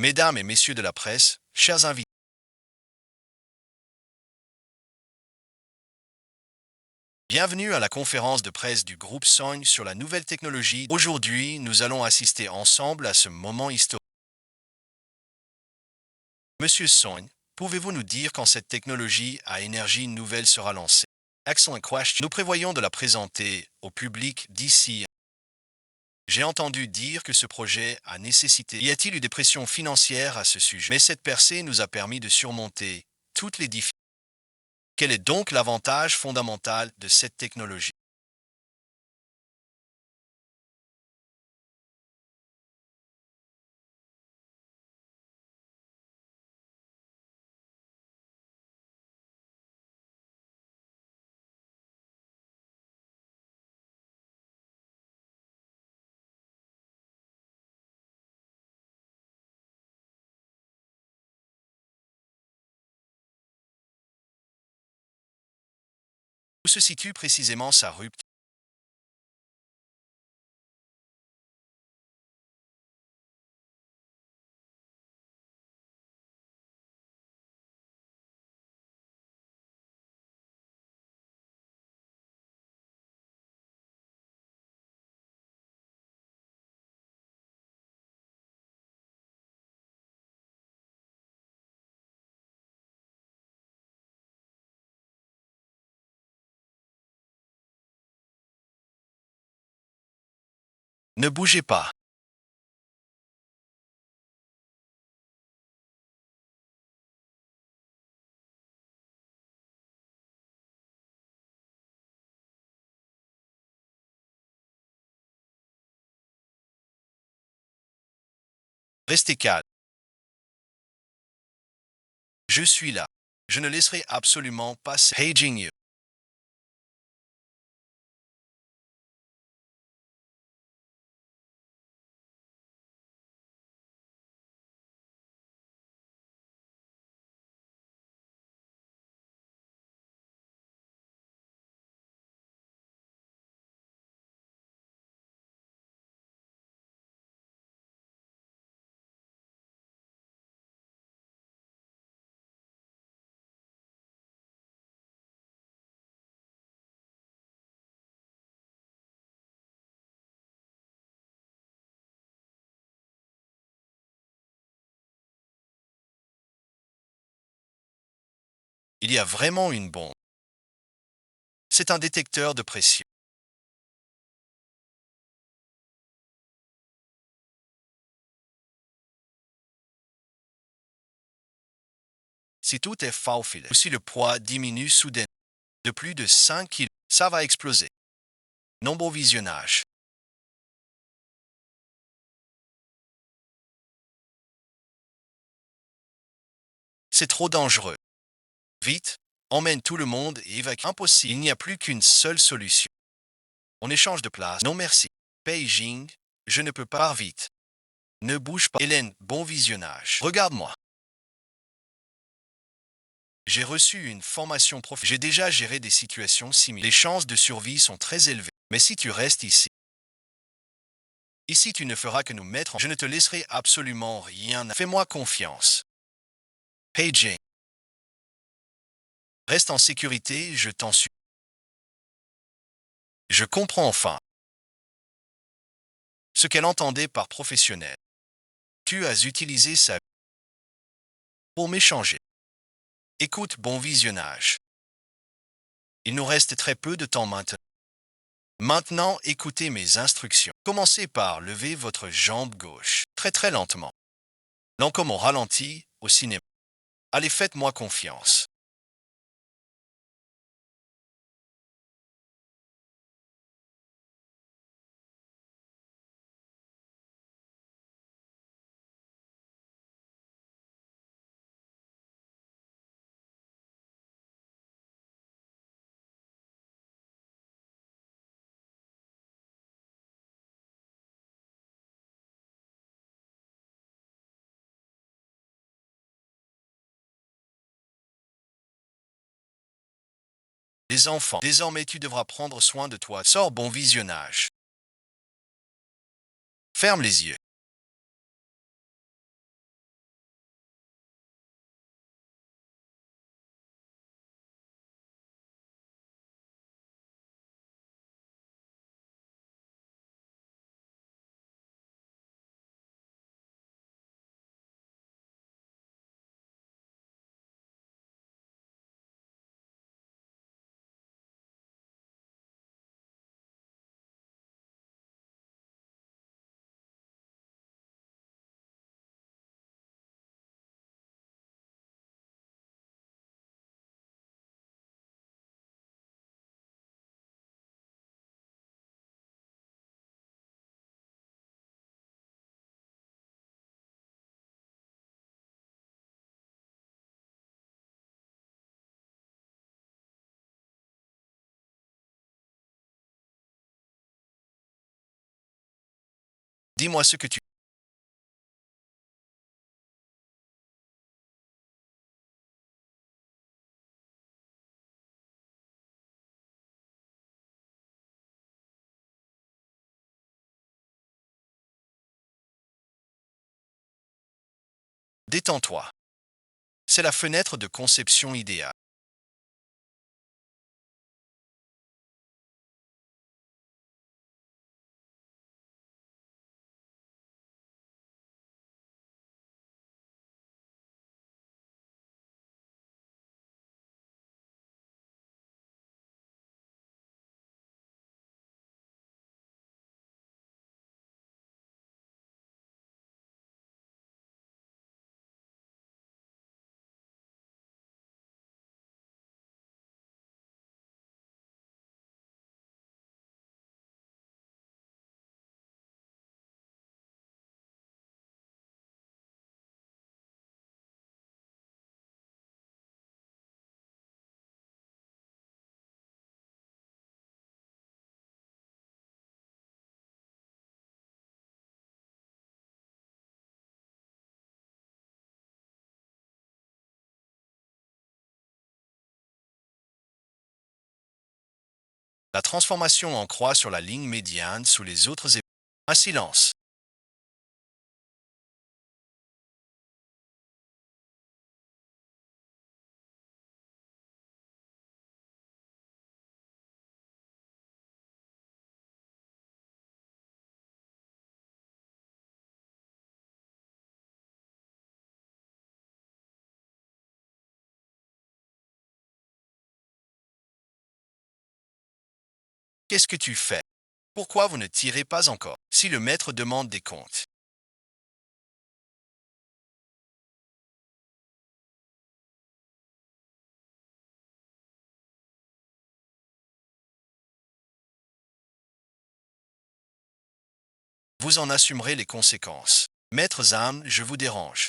Mesdames et messieurs de la presse, chers invités, bienvenue à la conférence de presse du groupe Sony sur la nouvelle technologie. Aujourd'hui, nous allons assister ensemble à ce moment historique. Monsieur Sony, pouvez-vous nous dire quand cette technologie à énergie nouvelle sera lancée? Excellent question. Nous prévoyons de la présenter au public d'ici. J'ai entendu dire que ce projet a nécessité. Y a-t-il eu des pressions financières à ce sujet? Mais cette percée nous a permis de surmonter toutes les difficultés. Quel est donc l'avantage fondamental de cette technologie? Où se situe précisément sa rupture? Ne bougez pas. Restez calme. Je suis là. Je ne laisserai absolument pas paging you. Il y a vraiment une bombe. C'est un détecteur de pression. Si tout est faufilé, ou si le poids diminue soudainement de plus de 5 kg, ça va exploser. Nombreux visionnages. C'est trop dangereux. Vite, emmène tout le monde et évacue. Impossible. Il n'y a plus qu'une seule solution. On échange de place. Non merci. Beijing, je ne peux pas vite. Ne bouge pas. Hélène, bon visionnage. Regarde-moi. J'ai reçu une formation professionnelle. J'ai déjà géré des situations similaires. Les chances de survie sont très élevées. Mais si tu restes ici tu ne feras que nous mettre en... Je ne te laisserai absolument rien. Fais-moi confiance. Beijing, reste en sécurité, je t'en supplie. Je comprends enfin ce qu'elle entendait par professionnel. Tu as utilisé ça pour m'échanger. Écoute, bon visionnage. Il nous reste très peu de temps maintenant. Maintenant, écoutez mes instructions. Commencez par lever votre jambe gauche, très lentement. Lent comme on ralentit au cinéma. Allez, faites-moi confiance. Les enfants, désormais tu devras prendre soin de toi. Sors, bon visionnage. Ferme les yeux. Dis-moi ce que tu... Détends-toi. C'est la fenêtre de conception idéale. La transformation en croix sur la ligne médiane sous les autres époques. Un silence. Qu'est-ce que tu fais? Pourquoi vous ne tirez pas encore? Si le maître demande des comptes. Vous en assumerez les conséquences. Maître Zam, je vous dérange.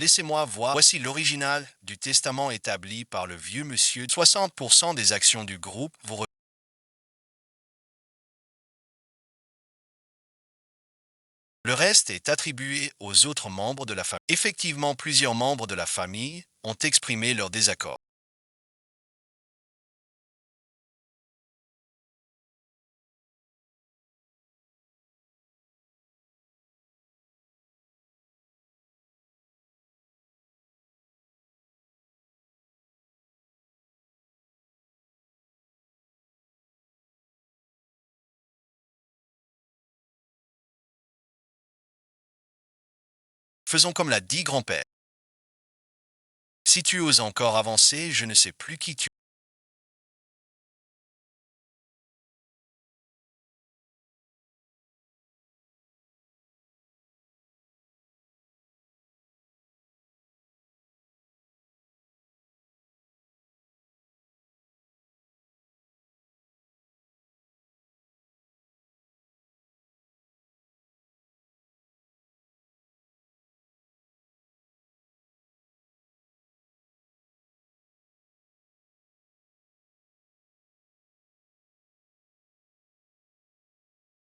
Laissez-moi voir. Voici l'original du testament établi par le vieux monsieur. 60% des actions du groupe vous... Le reste est attribué aux autres membres de la famille. Effectivement, plusieurs membres de la famille ont exprimé leur désaccord. Faisons comme l'a dit grand-père. Si tu oses encore avancer, je ne sais plus qui tu es.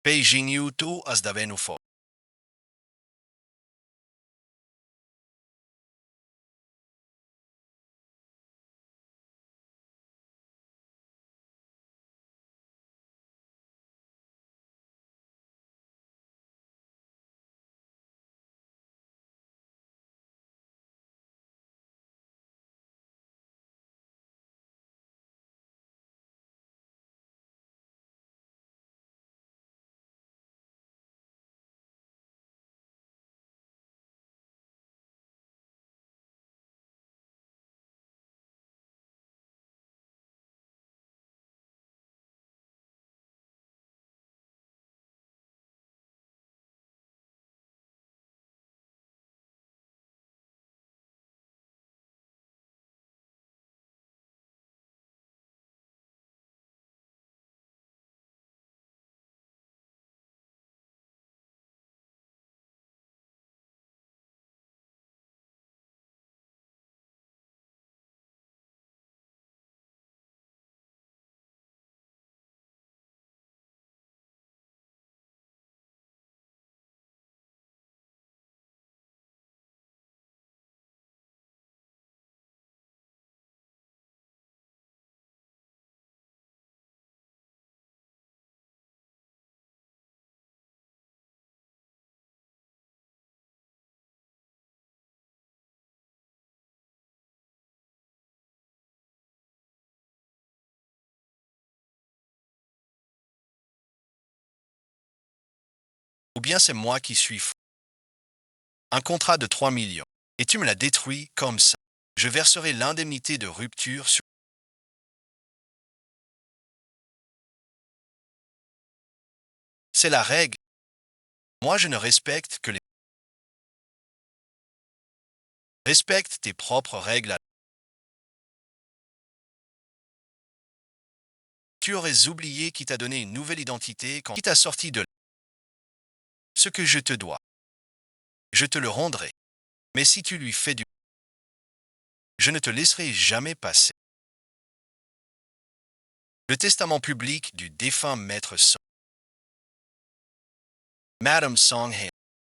Beijing Yuto as daveno fo. Ou bien c'est moi qui suis fou. Un contrat de 3 millions. Et tu me l'as détruit comme ça. Je verserai l'indemnité de rupture sur... C'est la règle. Moi, je ne respecte que les... Respecte tes propres règles. Tu aurais oublié qui t'a donné une nouvelle identité quand qui t'a sorti de... Ce que je te dois. Je te le rendrai. Mais si tu lui fais du... Je ne te laisserai jamais passer. Le testament public du défunt maître Song. Madame Song Hae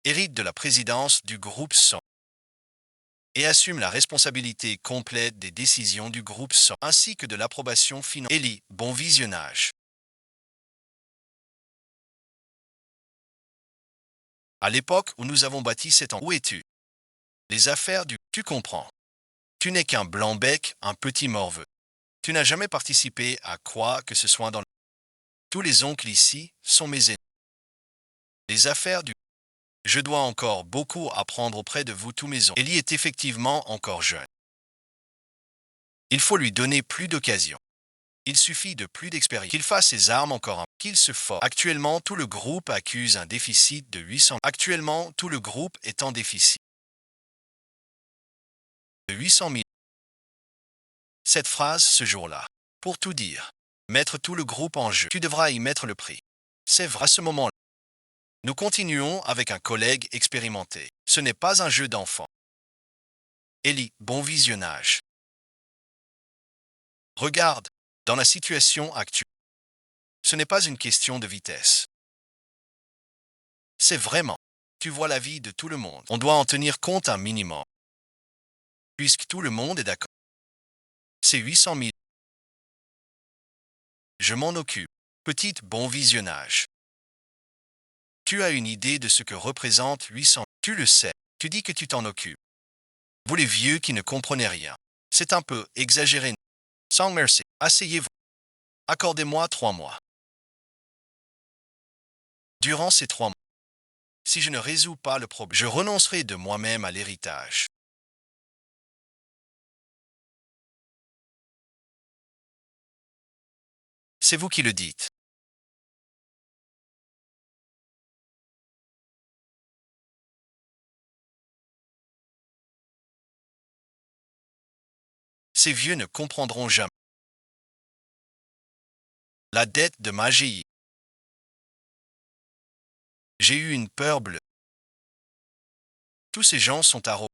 hérite de la présidence du groupe Song et assume la responsabilité complète des décisions du groupe Song ainsi que de l'approbation financière. Ellie, bon visionnage. À l'époque où nous avons bâti cet où es-tu? Les affaires du... Tu comprends. Tu n'es qu'un blanc-bec, un petit morveux. Tu n'as jamais participé à quoi que ce soit dans... Tous les oncles ici sont mes ennemis. Les affaires du... Je dois encore beaucoup apprendre auprès de vous tous mes oncles. Ellie est effectivement encore jeune. Il faut lui donner plus d'occasions. Il suffit de plus d'expérience. Qu'il fasse ses armes encore un... Qu'il se force. Actuellement, tout le groupe accuse un déficit de 800... Actuellement, tout le groupe est en déficit de 800 000. Cette phrase, ce jour-là, pour tout dire, mettre tout le groupe en jeu, tu devras y mettre le prix. C'est vrai, à ce moment-là. Nous continuons avec un collègue expérimenté. Ce n'est pas un jeu d'enfant. Ellie, bon visionnage. Regarde, dans la situation actuelle, ce n'est pas une question de vitesse. C'est vraiment, tu vois la vie de tout le monde. On doit en tenir compte un minimum. Puisque tout le monde est d'accord. C'est 800 000. Je m'en occupe. Petite bon visionnage. Tu as une idée de ce que représente 800. Tu le sais. Tu dis que tu t'en occupes. Vous les vieux qui ne comprenez rien. C'est un peu exagéré. Sans merci. Asseyez-vous. Accordez-moi 3 mois. Durant ces 3 mois, si je ne résous pas le problème, je renoncerai de moi-même à l'héritage. C'est vous qui le dites. Ces vieux ne comprendront jamais. La dette de Magie. J'ai eu une peur bleue. Tous ces gens sont arrogants.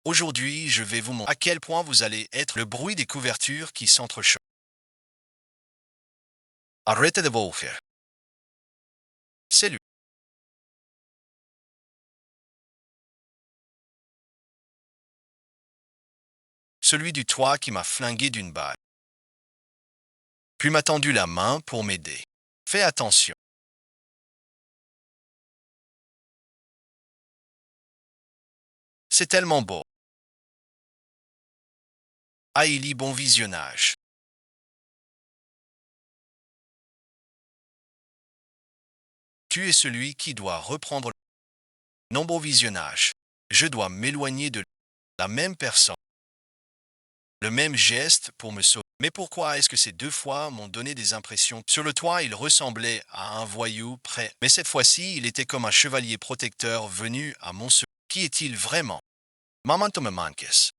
Aujourd'hui, je vais vous montrer à quel point vous allez être le bruit des couvertures qui s'entrechoquent. Arrêtez de vous faire. C'est lui. Celui du toit qui m'a flingué d'une balle. Puis m'a tendu la main pour m'aider. Fais attention. C'est tellement beau. Aïli, bon visionnage. Tu es celui qui doit reprendre. Non, bon visionnage. Je dois m'éloigner de la même personne. Le même geste pour me sauver. Mais pourquoi est-ce que ces 2 fois m'ont donné des impressions? Sur le toit, il ressemblait à un voyou prêt. Mais cette fois-ci, il était comme un chevalier protecteur venu à mon secours. Qui est-il vraiment? Maman me manques.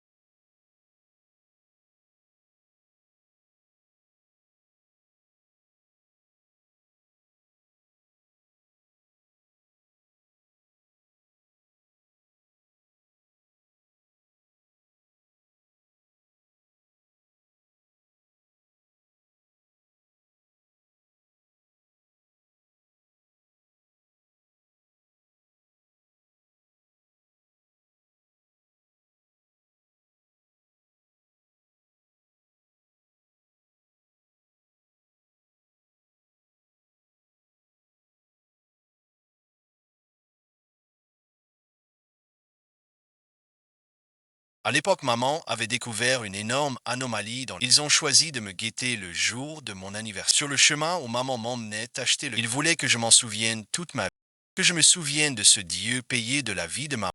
À l'époque, maman avait découvert une énorme anomalie dans. Ils ont choisi de me guetter le jour de mon anniversaire. Sur le chemin où maman m'emmenait acheter le. Ils voulaient que je m'en souvienne toute ma vie. Que je me souvienne de ce Dieu payé de la vie de ma.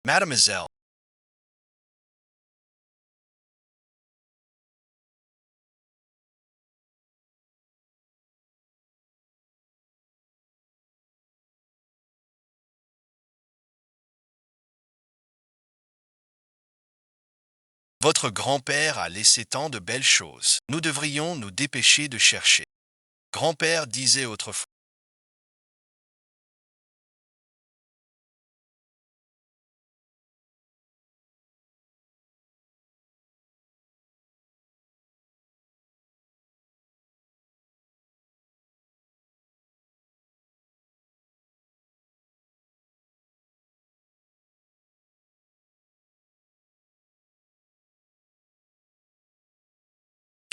Mademoiselle. Votre grand-père a laissé tant de belles choses. Nous devrions nous dépêcher de chercher. Grand-père disait autrefois.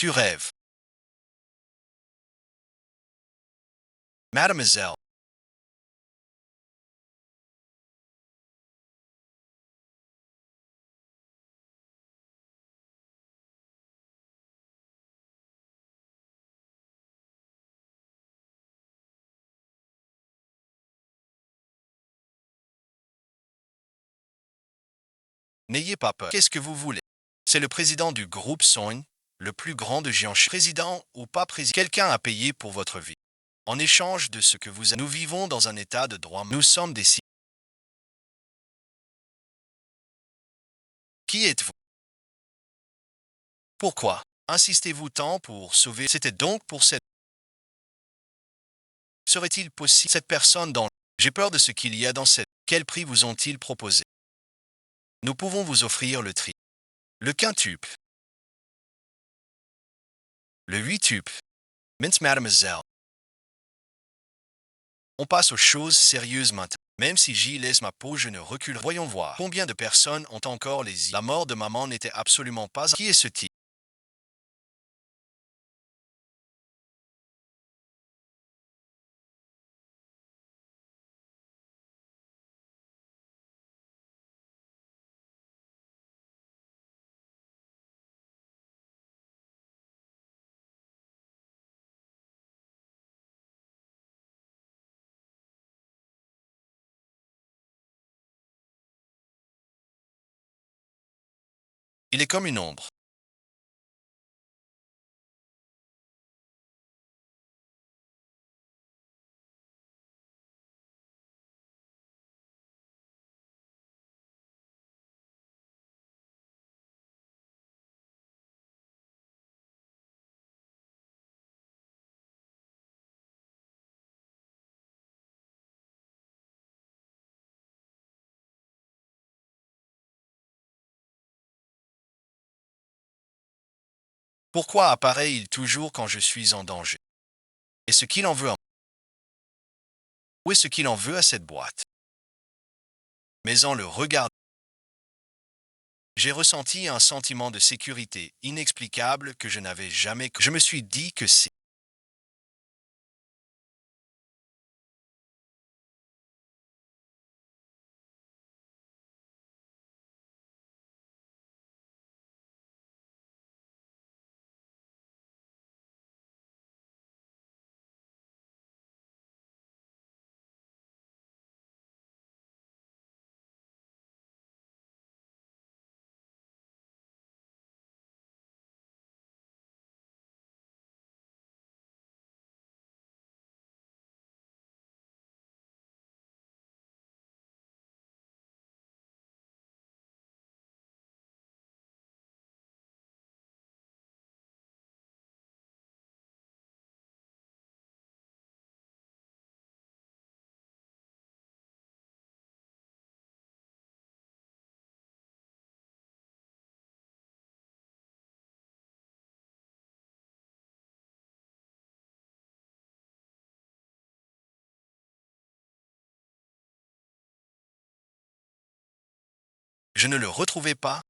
Tu rêves. Mademoiselle. N'ayez pas peur. Qu'est-ce que vous voulez? C'est le président du groupe Soin, le plus grand de géants. Président ou pas président, quelqu'un a payé pour votre vie. En échange de ce que vous avez. Nous vivons dans un état de droit. Nous sommes des. Qui êtes-vous? Pourquoi insistez-vous tant pour sauver? C'était donc pour cette. Serait-il possible cette personne dans. J'ai peur de ce qu'il y a dans cette. Quel prix vous ont-ils proposé? Nous pouvons vous offrir le tri. Le quintuple. Le huituple. Mince mademoiselle. On passe aux choses sérieuses maintenant. Même si j'y laisse ma peau, je ne recule. Voyons voir. Combien de personnes ont encore les. La mort de maman n'était absolument pas. Qui est ce type? Il est comme une ombre. Pourquoi apparaît-il toujours quand je suis en danger? Et ce qu'il en veut à. Où est ce qu'il en veut à cette boîte? Mais en le regardant, j'ai ressenti un sentiment de sécurité inexplicable que je n'avais jamais. Je me suis dit que si. Je ne le retrouvais pas.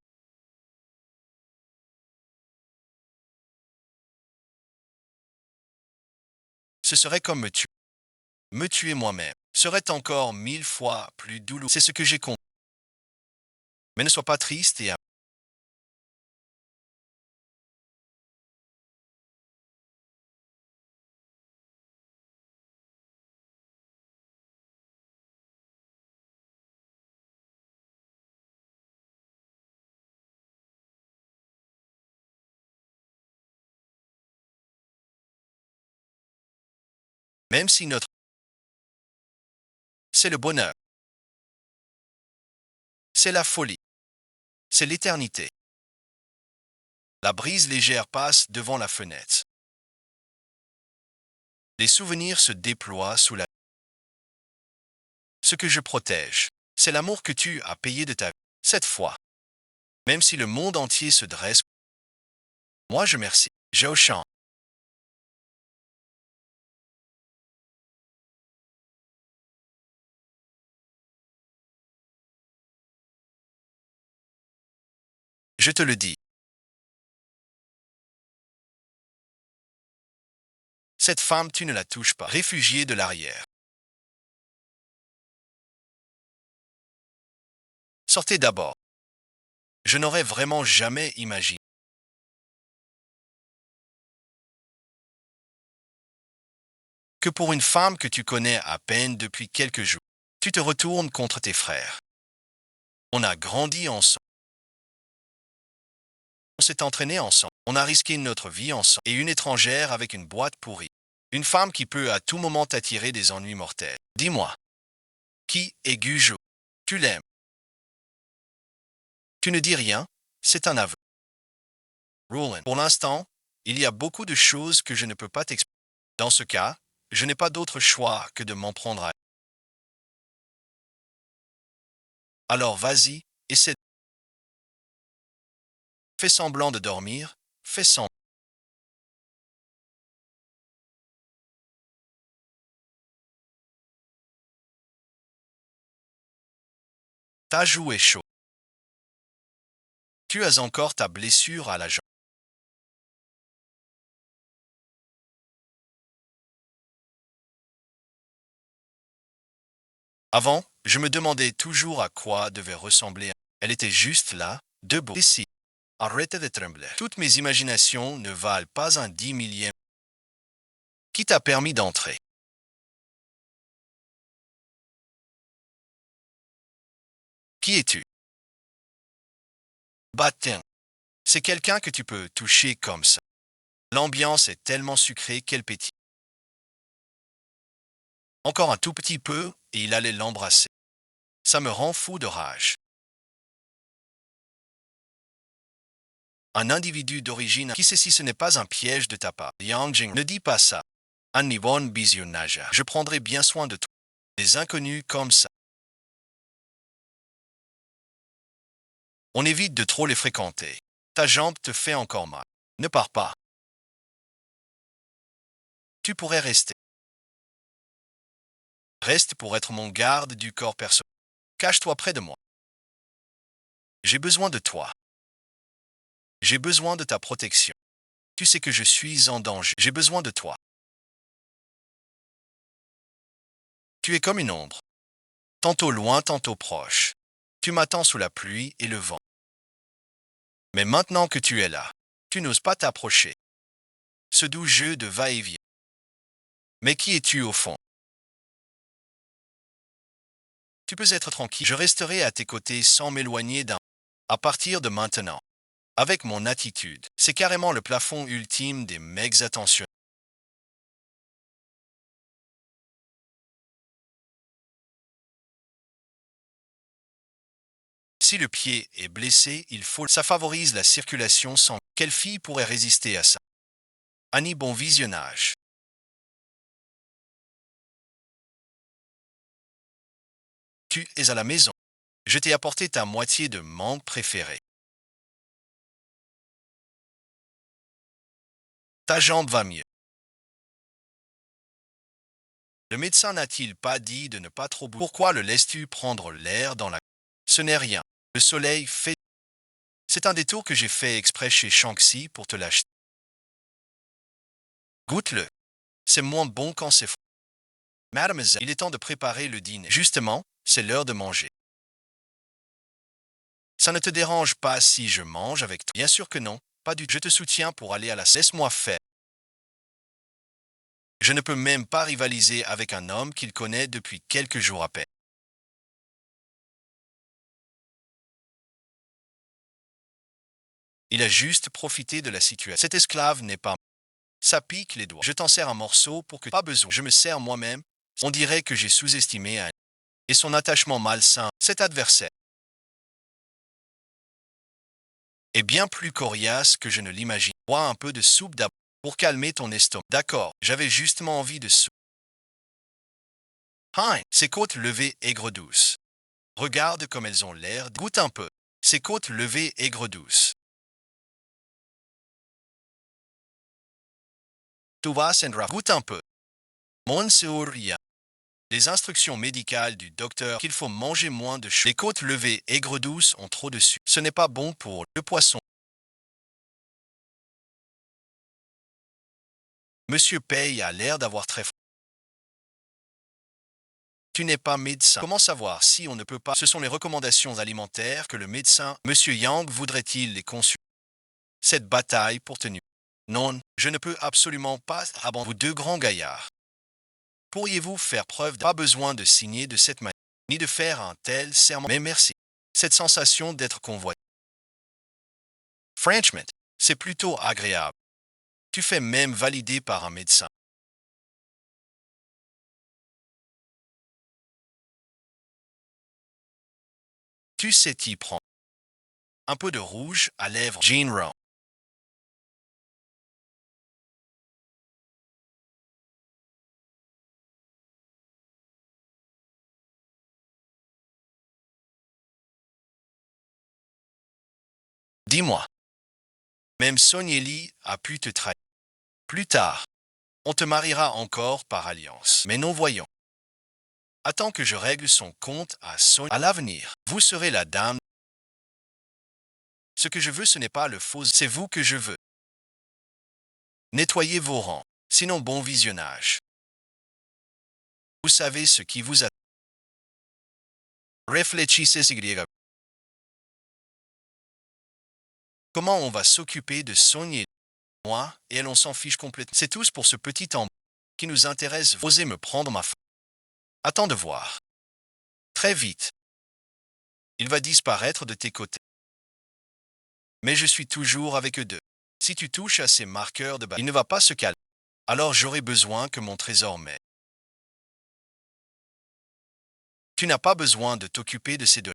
Ce serait comme me tuer. Me tuer moi-même serait encore 1000 fois plus douloureux. C'est ce que j'ai compris. Mais ne sois pas triste et même si notre c'est le bonheur, c'est la folie, c'est l'éternité. La brise légère passe devant la fenêtre. Les souvenirs se déploient sous la... Ce que je protège, c'est l'amour que tu as payé de ta vie. Cette fois, même si le monde entier se dresse, moi je merci. Zhao Shan. Je te le dis. Cette femme, tu ne la touches pas. Réfugiée de l'arrière. Sortez d'abord. Je n'aurais vraiment jamais imaginé que pour une femme que tu connais à peine depuis quelques jours, tu te retournes contre tes frères. On a grandi ensemble. On s'est entraîné ensemble. On a risqué notre vie ensemble. Et une étrangère avec une boîte pourrie. Une femme qui peut à tout moment t'attirer des ennuis mortels. Dis-moi, qui est Gujo? Tu l'aimes. Tu ne dis rien, c'est un aveu. Roland, pour l'instant, il y a beaucoup de choses que je ne peux pas t'expliquer. Dans ce cas, je n'ai pas d'autre choix que de m'en prendre à... Alors vas-y, essaie. Fais semblant de dormir, fais semblant. Ta joue est chaud. Tu as encore ta blessure à la jambe. Avant, je me demandais toujours à quoi devait ressembler. Elle était juste là, debout. Ici. Arrête de trembler. Toutes mes imaginations ne valent pas un 10 millième. Qui t'a permis d'entrer? Qui es-tu? Bah tiens, c'est quelqu'un que tu peux toucher comme ça. L'ambiance est tellement sucrée qu'elle pétille. Encore un tout petit peu et il allait l'embrasser. Ça me rend fou de rage. Un individu d'origine, qui sait si ce n'est pas un piège de ta part? Yang Jing, ne dis pas ça. Un Nivon Bizionage. Je prendrai bien soin de toi. Des inconnus comme ça. On évite de trop les fréquenter. Ta jambe te fait encore mal. Ne pars pas. Tu pourrais rester. Reste pour être mon garde du corps personnel. Cache-toi près de moi. J'ai besoin de toi. J'ai besoin de ta protection. Tu sais que je suis en danger. J'ai besoin de toi. Tu es comme une ombre. Tantôt loin, tantôt proche. Tu m'attends sous la pluie et le vent. Mais maintenant que tu es là, tu n'oses pas t'approcher. Ce doux jeu de va-et-vient. Mais qui es-tu au fond? Tu peux être tranquille. Je resterai à tes côtés sans m'éloigner d'un... À partir de maintenant. Avec mon attitude. C'est carrément le plafond ultime des mecs attentionnés. Si le pied est blessé, il faut... Ça favorise la circulation sans... Quelle fille pourrait résister à ça? Annie, bon visionnage. Tu es à la maison. Je t'ai apporté ta moitié de mangue préférée. Ta jambe va mieux. Le médecin n'a-t-il pas dit de ne pas trop bouger? Pourquoi le laisses-tu prendre l'air dans la... Ce n'est rien. Le soleil fait... C'est un détour que j'ai fait exprès chez Shanxi pour te l'acheter. Goûte-le. C'est moins bon quand c'est froid. Mademoiselle, il est temps de préparer le dîner. Justement, c'est l'heure de manger. Ça ne te dérange pas si je mange avec toi? Bien sûr que non, pas du tout. Je te soutiens pour aller à la... Laisse-moi faire. Je ne peux même pas rivaliser avec un homme qu'il connaît depuis quelques jours à peine. Il a juste profité de la situation. Cet esclave n'est pas... Ça pique les doigts. Je t'en sers un morceau pour que... Pas besoin. Je me sers moi-même. On dirait que j'ai sous-estimé un... Et son attachement malsain, cet adversaire, est bien plus coriace que je ne l'imagine. Bois un peu de soupe d'abord pour calmer ton estomac. D'accord, j'avais justement envie de soupe. Hein, ses côtes levées aigres douces. Regarde comme elles ont l'air. Goûte un peu. Ses côtes levées aigres douces. Tu vas Sandra. Goûte un peu. Monsieur, les instructions médicales du docteur qu'il faut manger moins de choses. Les côtes levées aigres douces ont trop de sucre. Ce n'est pas bon pour le poisson. Monsieur Paye a l'air d'avoir très faim. Tu n'es pas médecin. Comment savoir si on ne peut pas? Ce sont les recommandations alimentaires que le médecin, Monsieur Yang, voudrait-il les consulter? Cette bataille pour tenir. Non, je ne peux absolument pas abandonner vous deux grands gaillards. Pourriez-vous faire preuve de... Pas besoin de signer de cette manière, ni de faire un tel serment. Mais merci. Cette sensation d'être convoité. Franchement, c'est plutôt agréable. Tu fais même valider par un médecin. Tu sais t'y prendre. Un peu de rouge à lèvres. Jean Rowe. Dis-moi. Même Sonieli a pu te trahir. Plus tard, on te mariera encore par alliance. Mais non voyons. Attends que je règle son compte à Sonia. À l'avenir, vous serez la dame. Ce que je veux, ce n'est pas le faux, c'est vous que je veux. Nettoyez vos rangs, sinon bon visionnage. Vous savez ce qui vous a... Réfléchissez, Y. Comment on va s'occuper de Sonia, moi, et elle, on s'en fiche complètement. C'est tous pour ce petit temps qui nous intéresse. Osez me prendre ma femme. Attends de voir. Très vite. Il va disparaître de tes côtés. Mais je suis toujours avec eux deux. Si tu touches à ces marqueurs de bas, il ne va pas se calmer. Alors j'aurai besoin que mon trésor m'aide. Tu n'as pas besoin de t'occuper de ces deux.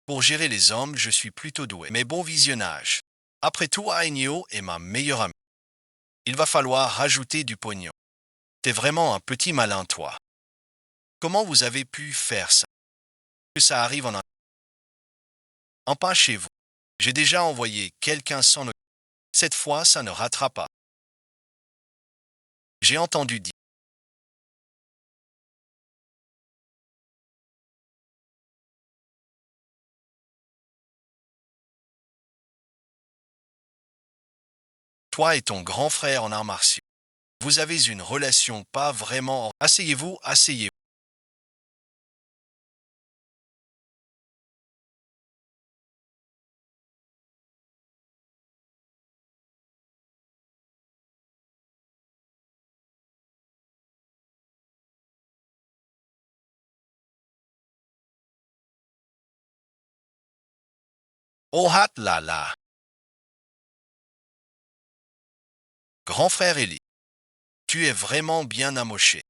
Pour gérer les hommes, je suis plutôt doué. Mais bon visionnage. Après tout, Aigno est ma meilleure amie. Il va falloir rajouter du pognon. T'es vraiment un petit malin, toi. Comment vous avez pu faire ça? Que ça arrive en pas chez vous. J'ai déjà envoyé quelqu'un s'en occuper. Cette fois, ça ne ratera pas. J'ai entendu dire. Toi et ton grand frère en arts martiaux. Vous avez une relation pas vraiment... Asseyez-vous, asseyez-vous. Oh hat là là. Grand frère Eli. Tu es vraiment bien amoché.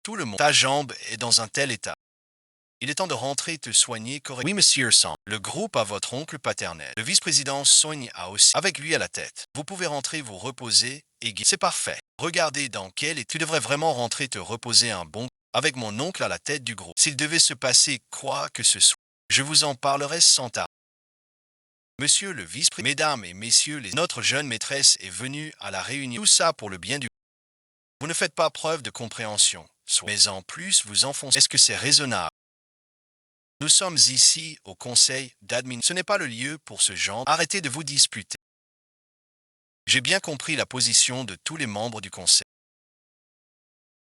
Tout le monde. Ta jambe est dans un tel état. Il est temps de rentrer te soigner correctement. Oui, monsieur Sang. Le groupe à votre oncle paternel. Le vice-président soigne a aussi. Avec lui à la tête. Vous pouvez rentrer vous reposer et c'est parfait. Regardez dans quel et tu devrais vraiment rentrer te reposer un bon avec mon oncle à la tête du groupe. S'il devait se passer quoi que ce soit, je vous en parlerai sans tard. Monsieur le vice-président, mesdames et messieurs, notre jeune maîtresse est venue à la réunion. Tout ça pour le bien du... Vous ne faites pas preuve de compréhension. Mais en plus, vous enfoncez. Est-ce que c'est raisonnable? Nous sommes ici au conseil d'admin. Ce n'est pas le lieu pour ce genre. Arrêtez de vous disputer. J'ai bien compris la position de tous les membres du conseil.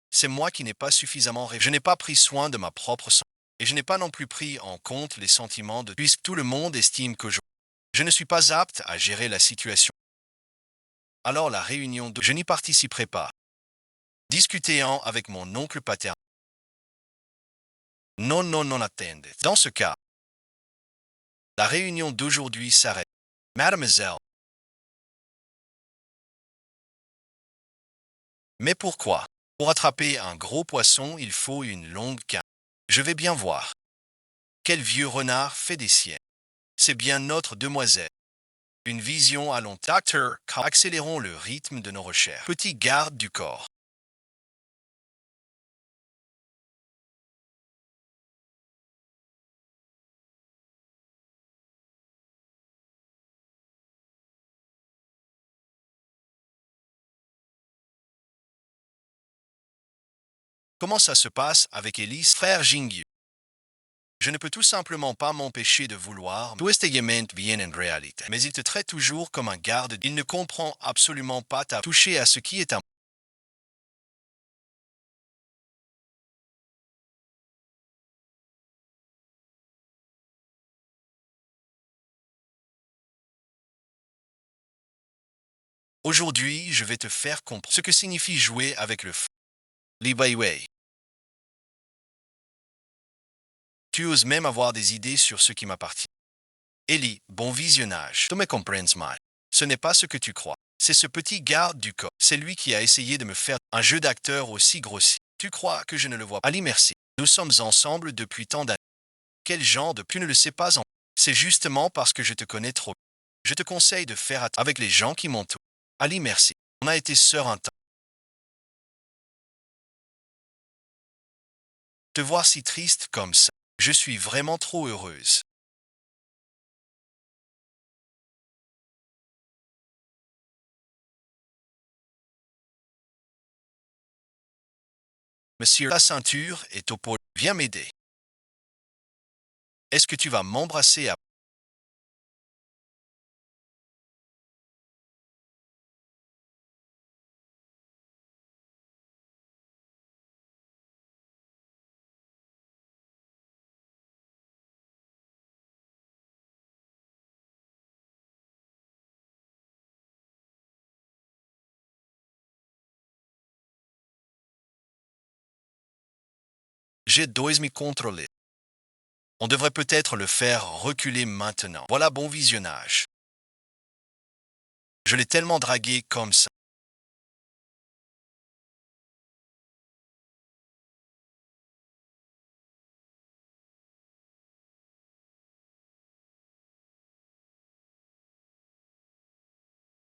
C'est moi qui n'ai pas suffisamment réfléchi. Je n'ai pas pris soin de ma propre santé. Et je n'ai pas non plus pris en compte les sentiments de puisque tout le monde estime que je ne suis pas apte à gérer la situation. Alors la réunion de je n'y participerai pas. Discuter avec mon oncle paternel. Non, non, non, attendez. Dans ce cas, la réunion d'aujourd'hui s'arrête. Mademoiselle. Mais pourquoi? Pour attraper un gros poisson, il faut une longue canne. Je vais bien voir. Quel vieux renard fait des siennes? C'est bien notre demoiselle. Une vision à long terme. Docteur, accélérons le rythme de nos recherches. Petit garde du corps. Comment ça se passe avec Elise, frère Jingyu? Je ne peux tout simplement pas m'empêcher de vouloir. Tout estegament vient en réalité. Mais il te traite toujours comme un garde. Il ne comprend absolument pas ta toucher à ce qui est à moi. Aujourd'hui, je vais te faire comprendre ce que signifie jouer avec le feu. Li Weiwei. Tu oses même avoir des idées sur ce qui m'appartient. Ellie, bon visionnage. Tu me comprends mal. Ce n'est pas ce que tu crois. C'est ce petit garde du corps. C'est lui qui a essayé de me faire un jeu d'acteur aussi grossier. Tu crois que je ne le vois pas? Ali, merci. Nous sommes ensemble depuis tant d'années. Quel genre de... Tu ne le sais pas en... C'est justement parce que je te connais trop. Je te conseille de faire attention avec les gens qui m'entourent. Ali, merci. On a été sœurs un temps. Te voir si triste comme ça. Je suis vraiment trop heureuse. Monsieur, la ceinture est au pôle. Viens m'aider. Est-ce que tu vas m'embrasser à... J'ai dois me contrôler. On devrait peut-être le faire reculer maintenant. Voilà bon visionnage. Je l'ai tellement dragué comme ça.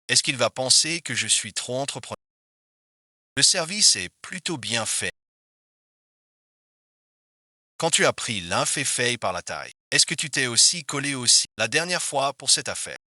Est-ce qu'il va penser que je suis trop entrepreneur? Le service est plutôt bien fait. Quand tu as pris l'inféfeuille par la taille, est-ce que tu t'es aussi collé aussi la dernière fois pour cette affaire?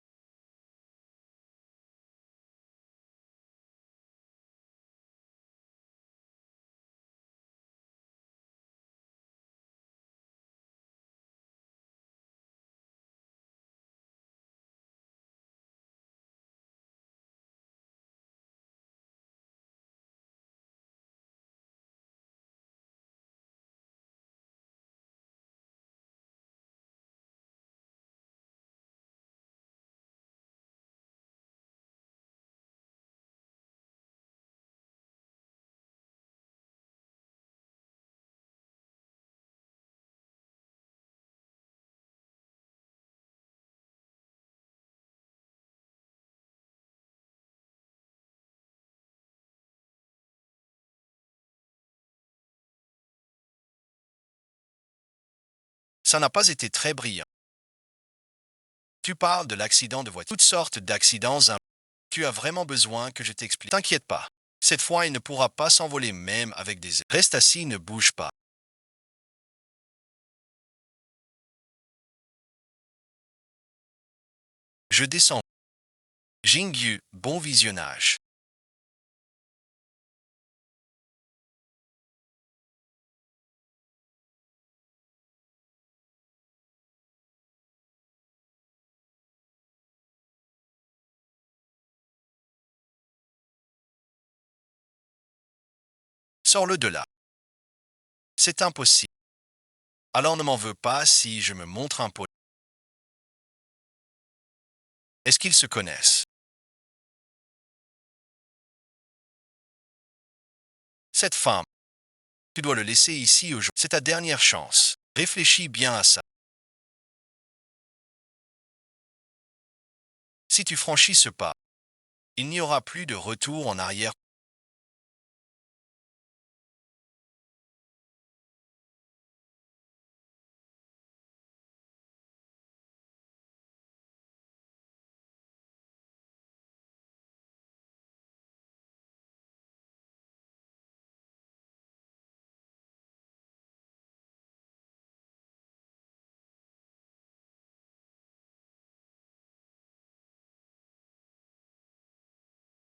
Ça n'a pas été très brillant. Tu parles de l'accident de voiture. Toutes sortes d'accidents. Tu as vraiment besoin que je t'explique. T'inquiète pas. Cette fois, il ne pourra pas s'envoler même avec des ailes. Reste assis, ne bouge pas. Je descends. Jingyu, bon visionnage. Sors-le de là. C'est impossible. Alors ne m'en veux pas si je me montre impoli. Est-ce qu'ils se connaissent? Cette femme, tu dois le laisser ici aujourd'hui. C'est ta dernière chance. Réfléchis bien à ça. Si tu franchis ce pas, il n'y aura plus de retour en arrière.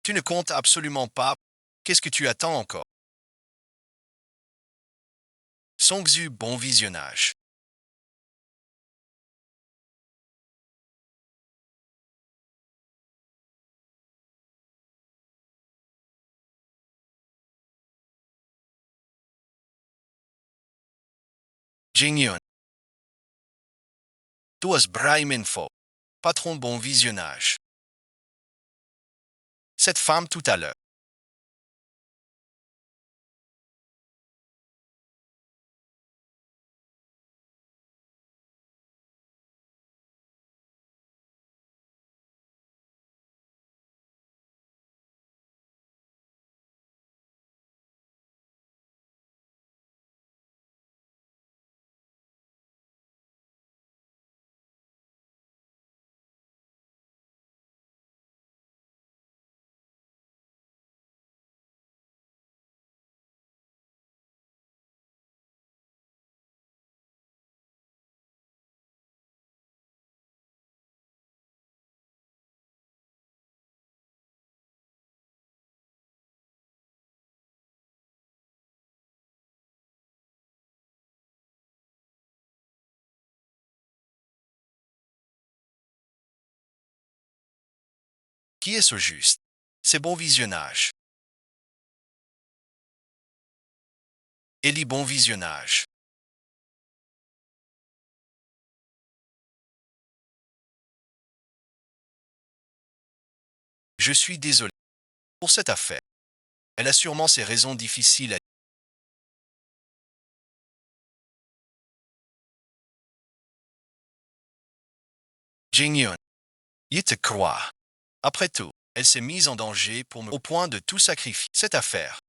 Tu ne comptes absolument pas. Qu'est-ce que tu attends encore? Songzu, bon visionnage. Jinghyun, Tuas Braiminfo. Patron, bon visionnage. Cette femme tout à l'heure. Qui est ce juste? C'est bon visionnage. Ellie, bon visionnage. Je suis désolé pour cette affaire. Elle a sûrement ses raisons difficiles à... Jinghyun, il te croit. Après tout, elle s'est mise en danger pour me... au point de tout sacrifier. Cette affaire.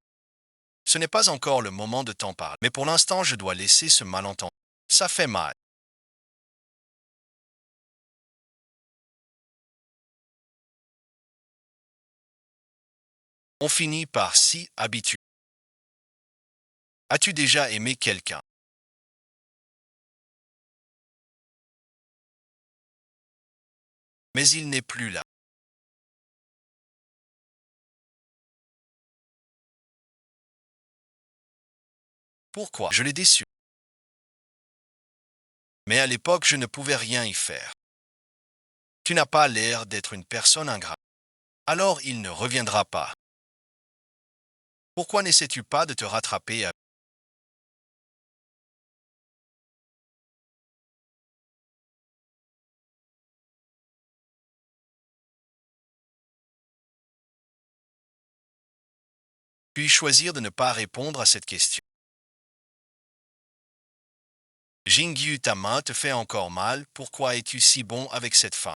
Ce n'est pas encore le moment de t'en parler. Mais pour l'instant, je dois laisser ce malentendu. Ça fait mal. On finit par s'y habituer. As-tu déjà aimé quelqu'un? Mais il n'est plus là. Pourquoi? Je l'ai déçu. Mais à l'époque, je ne pouvais rien y faire. Tu n'as pas l'air d'être une personne ingrate. Alors il ne reviendra pas. Pourquoi n'essaies-tu pas de te rattraper à... puis choisir de ne pas répondre à cette question? Jingyu, ta main te fait encore mal. Pourquoi es-tu si bon avec cette femme?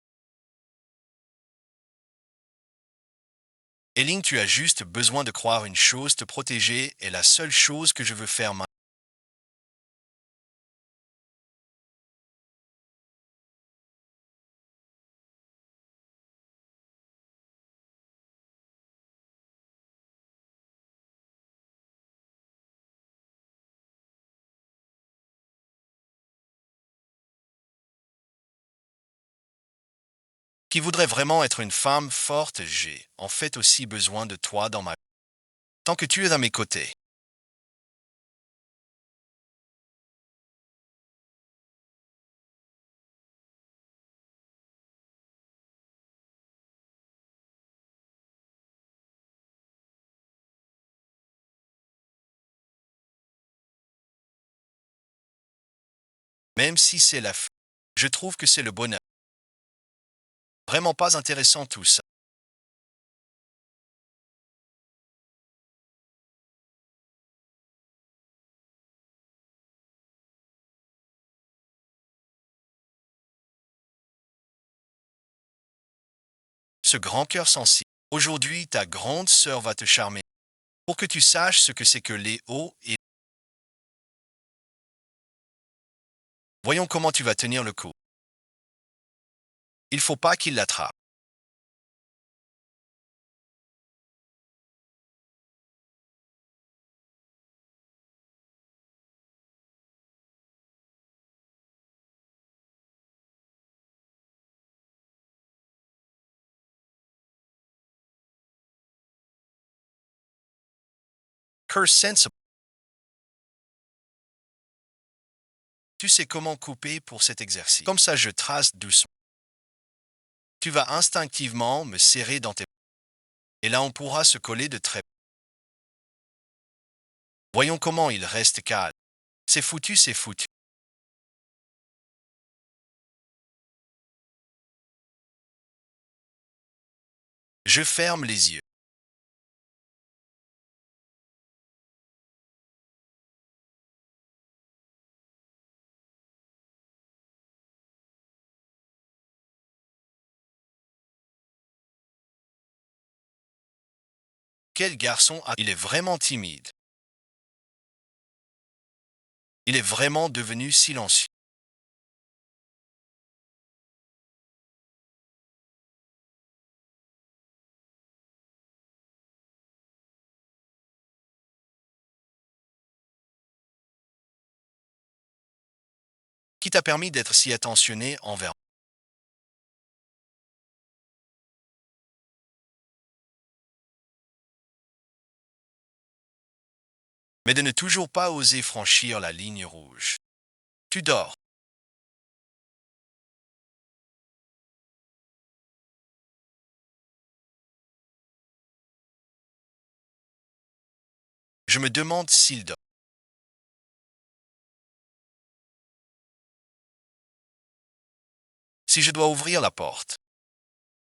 Eling, tu as juste besoin de croire une chose, te protéger est la seule chose que je veux faire maintenant. Qui voudrait vraiment être une femme forte, j'ai en fait aussi besoin de toi dans ma vie. Tant que tu es à mes côtés. Même si c'est la fin, je trouve que c'est le bonheur. Vraiment pas intéressant tout ça. Ce grand cœur sensible. Aujourd'hui, ta grande sœur va te charmer pour que tu saches ce que c'est que les hauts et voyons comment tu vas tenir le coup. Il faut pas qu'il l'attrape. Curse sensible. Tu sais comment couper pour cet exercice. Comme ça, je trace doucement. Tu vas instinctivement me serrer dans tes bras. Et là, on pourra se coller de très. Voyons comment il reste calme. C'est foutu, c'est foutu. Je ferme les yeux. Quel garçon a... Il est vraiment timide. Il est vraiment devenu silencieux. Qui t'a permis d'être si attentionné envers. Mais de ne toujours pas oser franchir la ligne rouge. Tu dors. Je me demande s'il dort. Si je dois ouvrir la porte.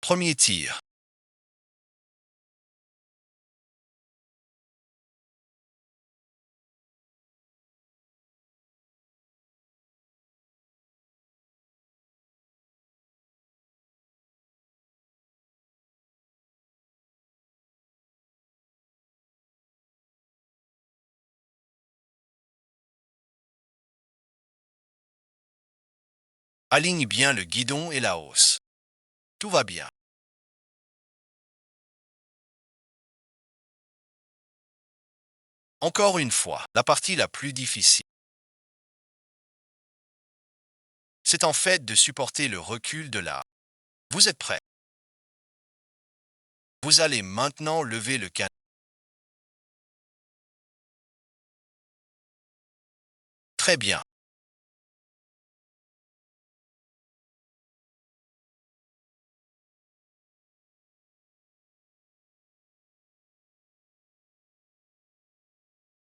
Premier tir. Aligne bien le guidon et la hausse. Tout va bien. Encore une fois, la partie la plus difficile. C'est en fait de supporter le recul de l'art. Vous êtes prêts? Vous allez maintenant lever le canon. Très bien.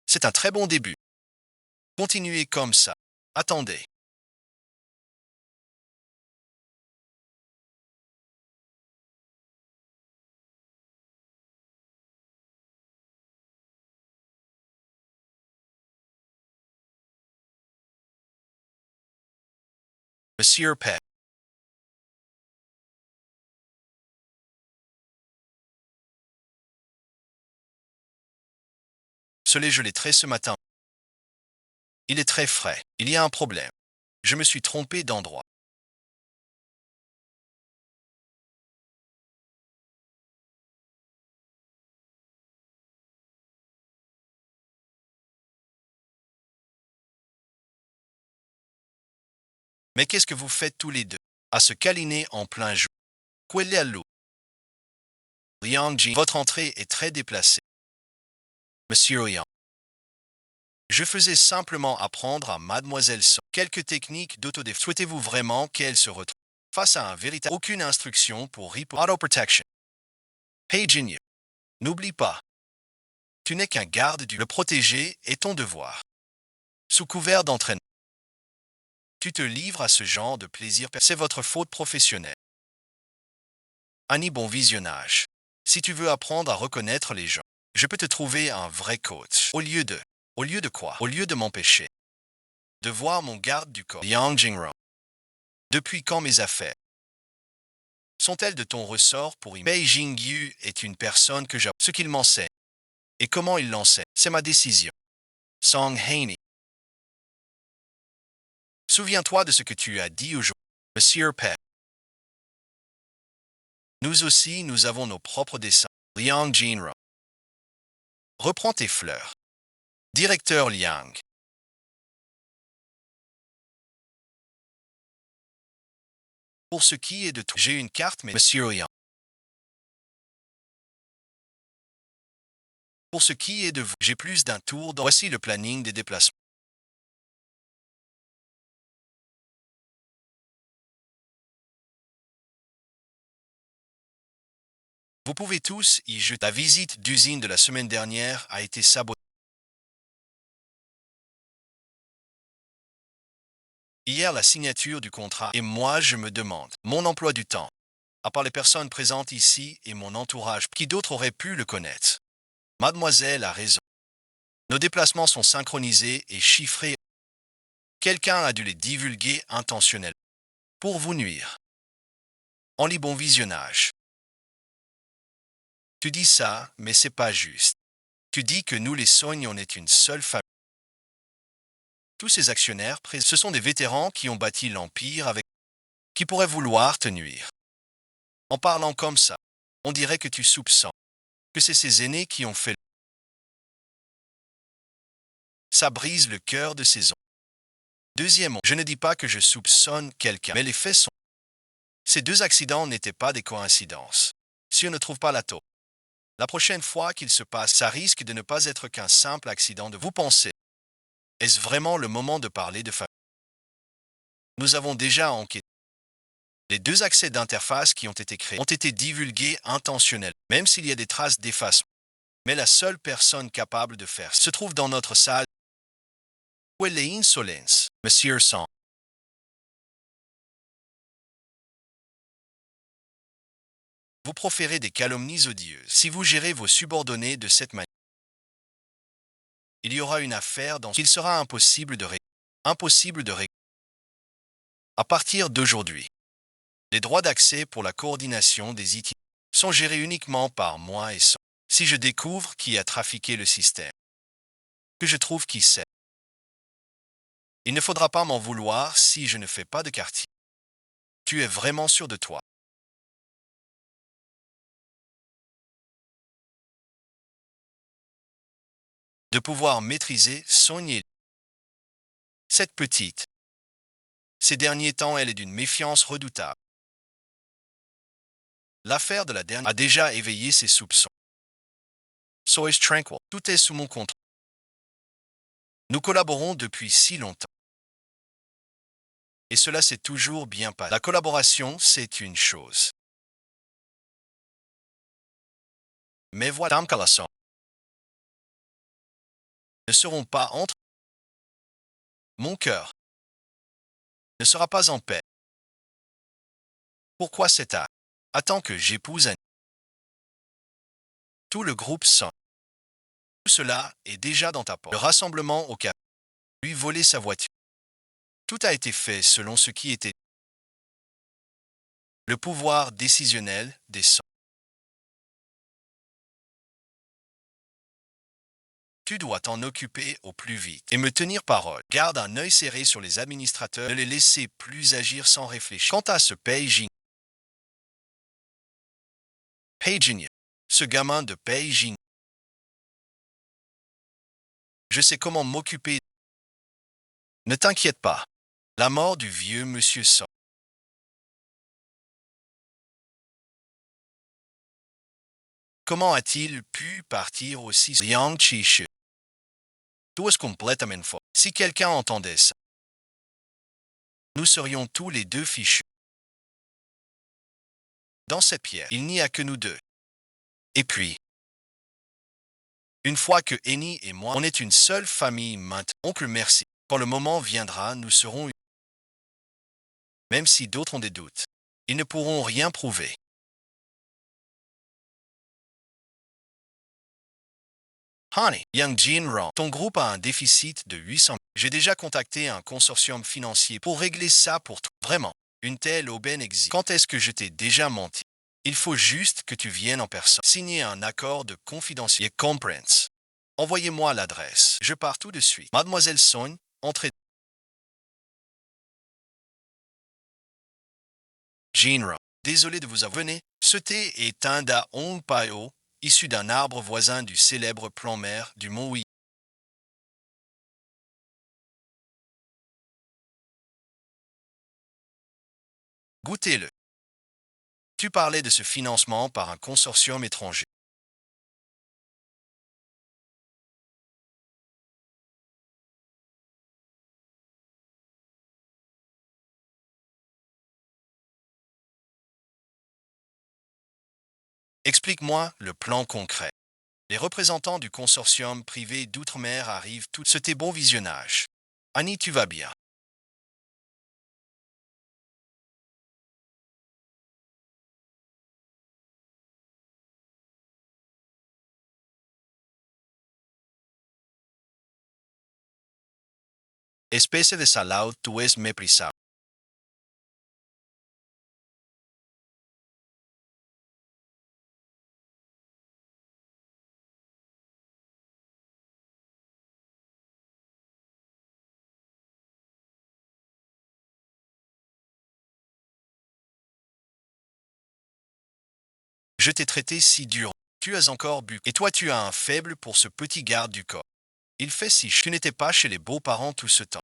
C'est un très bon début. Continuez comme ça. Attendez. Monsieur Peck. Ce lait, je l'ai trait ce matin. Il est très frais. Il y a un problème. Je me suis trompé d'endroit. Mais qu'est-ce que vous faites tous les deux? À se câliner en plein jour. Quelle est l'eau? Liang, votre entrée est très déplacée. Monsieur Yang. Je faisais simplement apprendre à Mademoiselle Song quelques techniques d'autodéfense. Souhaitez-vous vraiment qu'elle se retrouve face à un véritable... Aucune instruction pour Auto Protection. Hey Jinyu. N'oublie pas. Tu n'es qu'un garde du... Le protéger est ton devoir. Sous couvert d'entraînement. Tu te livres à ce genre de plaisir, c'est votre faute professionnelle. Annie, bon visionnage. Si tu veux apprendre à reconnaître les gens, je peux te trouver un vrai coach. Au lieu de quoi? Au lieu de m'empêcher de voir mon garde du corps, Yang Jingro. Depuis quand mes affaires sont-elles de ton ressort pour Beijing Yu est une personne que j'apprécie. Ce qu'il m'enseigne et comment il l'enseigne, c'est ma décision. Song Haney. Souviens-toi de ce que tu as dit aujourd'hui, Monsieur Peck. Nous aussi, nous avons nos propres dessins. Liang Jinro. Reprends tes fleurs. Directeur Liang. Pour ce qui est de toi, j'ai une carte, mais Monsieur Liang. Pour ce qui est de vous, j'ai plus d'un tour dans... Voici le planning des déplacements. Vous pouvez tous y jeter. La visite d'usine de la semaine dernière a été sabotée. Hier, la signature du contrat. Et moi, je me demande, mon emploi du temps, à part les personnes présentes ici et mon entourage, qui d'autre aurait pu le connaître? Mademoiselle a raison. Nos déplacements sont synchronisés et chiffrés. Quelqu'un a dû les divulguer intentionnellement pour vous nuire. En lit bon visionnage. Tu dis ça, mais c'est pas juste. Tu dis que nous les Sognes, on est une seule famille. Tous ces actionnaires, ce sont des vétérans qui ont bâti l'empire avec qui pourraient vouloir te nuire. En parlant comme ça, on dirait que tu soupçonnes que c'est ces aînés qui ont fait. Ça brise le cœur de ces hommes. Deuxièmement, je ne dis pas que je soupçonne quelqu'un, mais les faits sont. Ces deux accidents n'étaient pas des coïncidences. Si on ne trouve pas la taupe, la prochaine fois qu'il se passe, ça risque de ne pas être qu'un simple accident de vous penser. Est-ce vraiment le moment de parler de famille? Nous avons déjà enquêté. Les deux accès d'interface qui ont été créés ont été divulgués intentionnellement, même s'il y a des traces d'effacement. Mais la seule personne capable de faire se trouve dans notre salle. Où est l'insolence, Monsieur Sang? Vous proférez des calomnies odieuses. Si vous gérez vos subordonnés de cette manière, il y aura une affaire dans qu'il sera impossible de régler. Impossible de régler. À partir d'aujourd'hui, les droits d'accès pour la coordination des IT sont gérés uniquement par moi et Sang. Si je découvre qui a trafiqué le système, que je trouve qui c'est, il ne faudra pas m'en vouloir si je ne fais pas de quartier. Tu es vraiment sûr de toi? De pouvoir maîtriser Sonia. Cette petite. Ces derniers temps, elle est d'une méfiance redoutable. L'affaire de la dernière a déjà éveillé ses soupçons. Sois tranquille, tout est sous mon contrôle. Nous collaborons depuis si longtemps. Et cela s'est toujours bien passé. La collaboration, c'est une chose. Mais voilà, Tamkalason ne seront pas entre. Mon cœur ne sera pas en paix. Pourquoi cet acte? Attends que j'épouse un. Tout le groupe sent. Tout cela est déjà dans ta porte. Le rassemblement au café. Lui voler sa voiture. Tout a été fait selon ce qui était. Le pouvoir décisionnel des sons. Tu dois t'en occuper au plus vite et me tenir parole. Garde un œil serré sur les administrateurs, ne les laisser plus agir sans réfléchir. Quant à ce Beijing, ce gamin de Beijing, je sais comment m'occuper. Ne t'inquiète pas. La mort du vieux monsieur Song. Comment a-t-il pu partir aussi? Liang Qishu. Tout est complètement faux. Si quelqu'un entendait ça, nous serions tous les deux fichus. Dans cette pierre, il n'y a que nous deux. Et puis, une fois que Annie et moi, on est une seule famille maintenant, oncle merci. Quand le moment viendra, nous serons même si d'autres ont des doutes. Ils ne pourront rien prouver. Honey, Young Jin Rong, ton groupe a un déficit de 800 000. J'ai déjà contacté un consortium financier pour régler ça pour toi. Vraiment, une telle aubaine existe. Quand est-ce que je t'ai déjà menti? Il faut juste que tu viennes en personne. Signer un accord de confidentialité et compliance. Envoyez-moi l'adresse. Je pars tout de suite. Mademoiselle Sogne, entrez. Jin Rong, désolé de vous avoir venu. Ce thé est un da Hong Pao, issu d'un arbre voisin du célèbre plan-mer du Mont Hui. Goûtez-le. Tu parlais de ce financement par un consortium étranger. Explique-moi le plan concret. Les représentants du consortium privé d'outre-mer arrivent tout. C'était bon visionnage. Annie, tu vas bien. Espèce de salado, tu es méprisable. Je t'ai traité si dur. Tu as encore bu. Et toi, tu as un faible pour ce petit garde du corps. Il fait si tu n'étais pas chez les beaux-parents tout ce temps.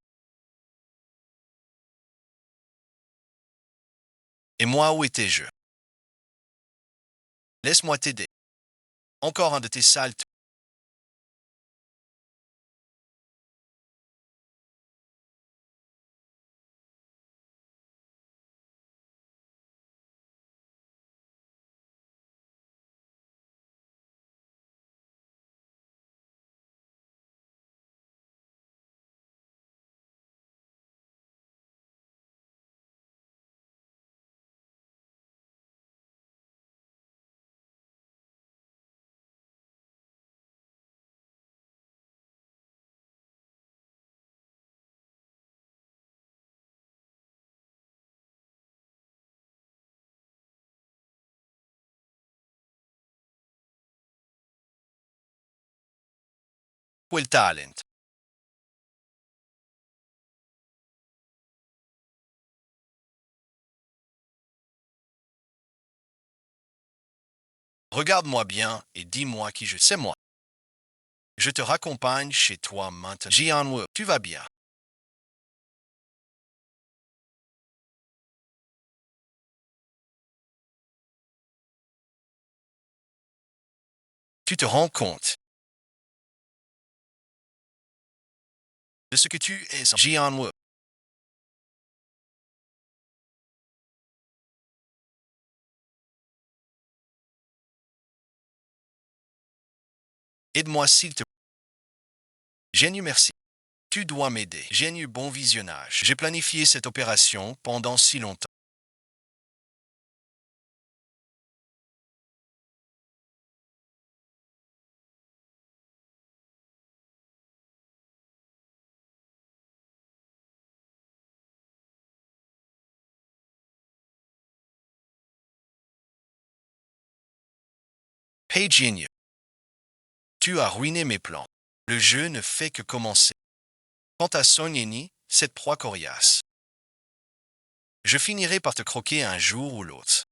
Et moi, où étais-je? Laisse-moi t'aider. Encore un de tes sales. Quel talent. Regarde-moi bien et dis-moi qui je sais moi. Je te raccompagne chez toi maintenant. Jianwu, tu vas bien. Tu te rends compte de ce que tu es, Jianwu. Aide-moi s'il te plaît. Génie, merci. Tu dois m'aider. J'ai eu bon visionnage. J'ai planifié cette opération pendant si longtemps. Hey Genius, tu as ruiné mes plans. Le jeu ne fait que commencer. Quant à Son Yeni, cette proie coriace. Je finirai par te croquer un jour ou l'autre.